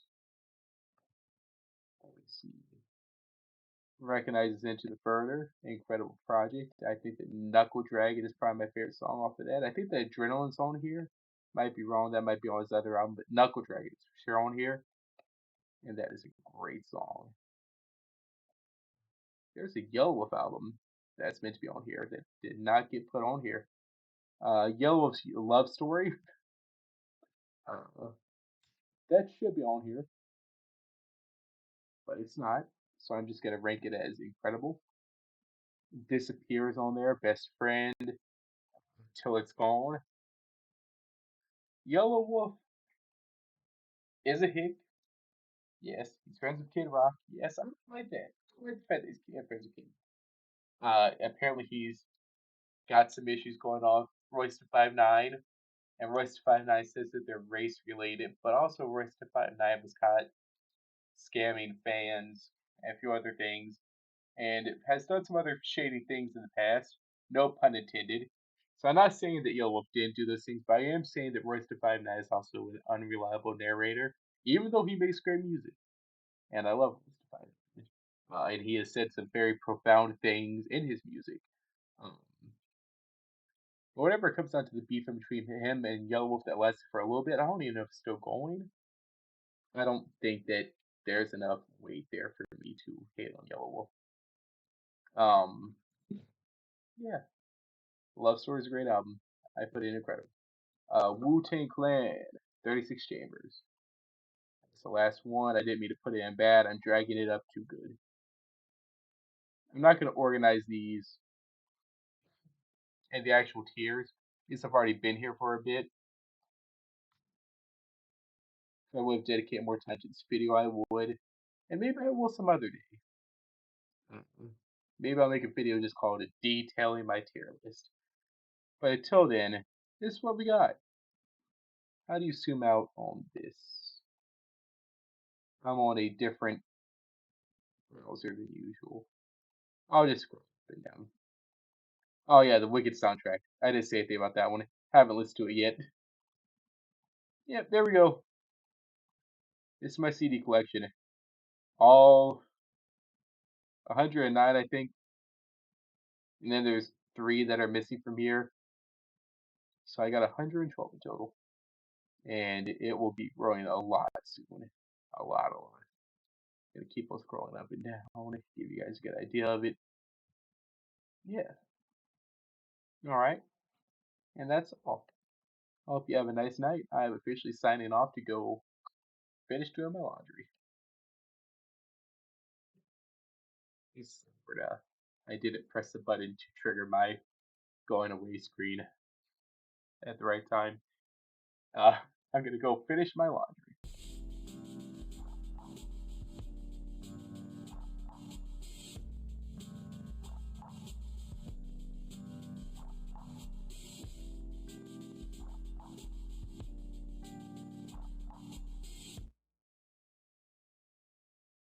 Let me see. Recognizes Into the Further, incredible project. I think that Knuckle Dragon is probably my favorite song off of that. I think the Adrenaline's on here. Might be wrong. That might be on his other album, but Knuckle Dragon is for sure on here, and that is a great song. There's a Yellow Wolf album that's meant to be on here that did not get put on here. Yellow Wolf's Love Story. Uh, that should be on here, but it's not. So I'm just gonna rank it as incredible. Disappears on there. Best Friend. Till It's Gone. Yellow Wolf is a hit. Yes, he's friends with Kid Rock. Yes, I like that. I like the fact that he's friends with Kid. Apparently he's got some issues going on. Royce to 5'9", and Royce to 5'9" says that they're race related, but also Royce to 5'9" was caught scamming fans and a few other things, and has done some other shady things in the past. No pun intended. So I'm not saying that Yellow Wolf didn't do those things, but I am saying that Royce to 5'9" is also an unreliable narrator, even though he makes great music, and I love Royce to 5'9". And he has said some very profound things in his music. Um, whatever comes down to the beef in between him and Yellow Wolf that lasted for a little bit, I don't even know if it's still going. I don't think that there's enough weight there for me to hate on Yellow Wolf. Um, yeah, Love Story is a great album. I put it incredible. Wu-Tang Clan, 36 Chambers. It's the last one. I didn't mean to put it in bad. I'm dragging it up too good. I'm not going to organize these and the actual tiers. These have already been here for a bit. If I would have dedicated more time to this video, I would. And maybe I will some other day. Maybe I'll make a video just called it Detailing My Tier List. But until then, this is what we got. How do you zoom out on this? I'm on a different browser than usual. I'll just scroll up and down. Oh yeah, the Wicked soundtrack. I didn't say anything about that one. Haven't listened to it yet. Yep, there we go. This is my CD collection. All 109, I think, and then there's 3 that are missing from here. So I got 112 in total, and it will be growing a lot soon. A lot, a lot. Gonna keep on scrolling up and down, give you guys a good idea of it. Yeah. All right. And that's all. I hope you have a nice night. I'm officially signing off to go finish doing my laundry. I didn't press the button to trigger my going away screen at the right time. Uh, I'm gonna go finish my laundry.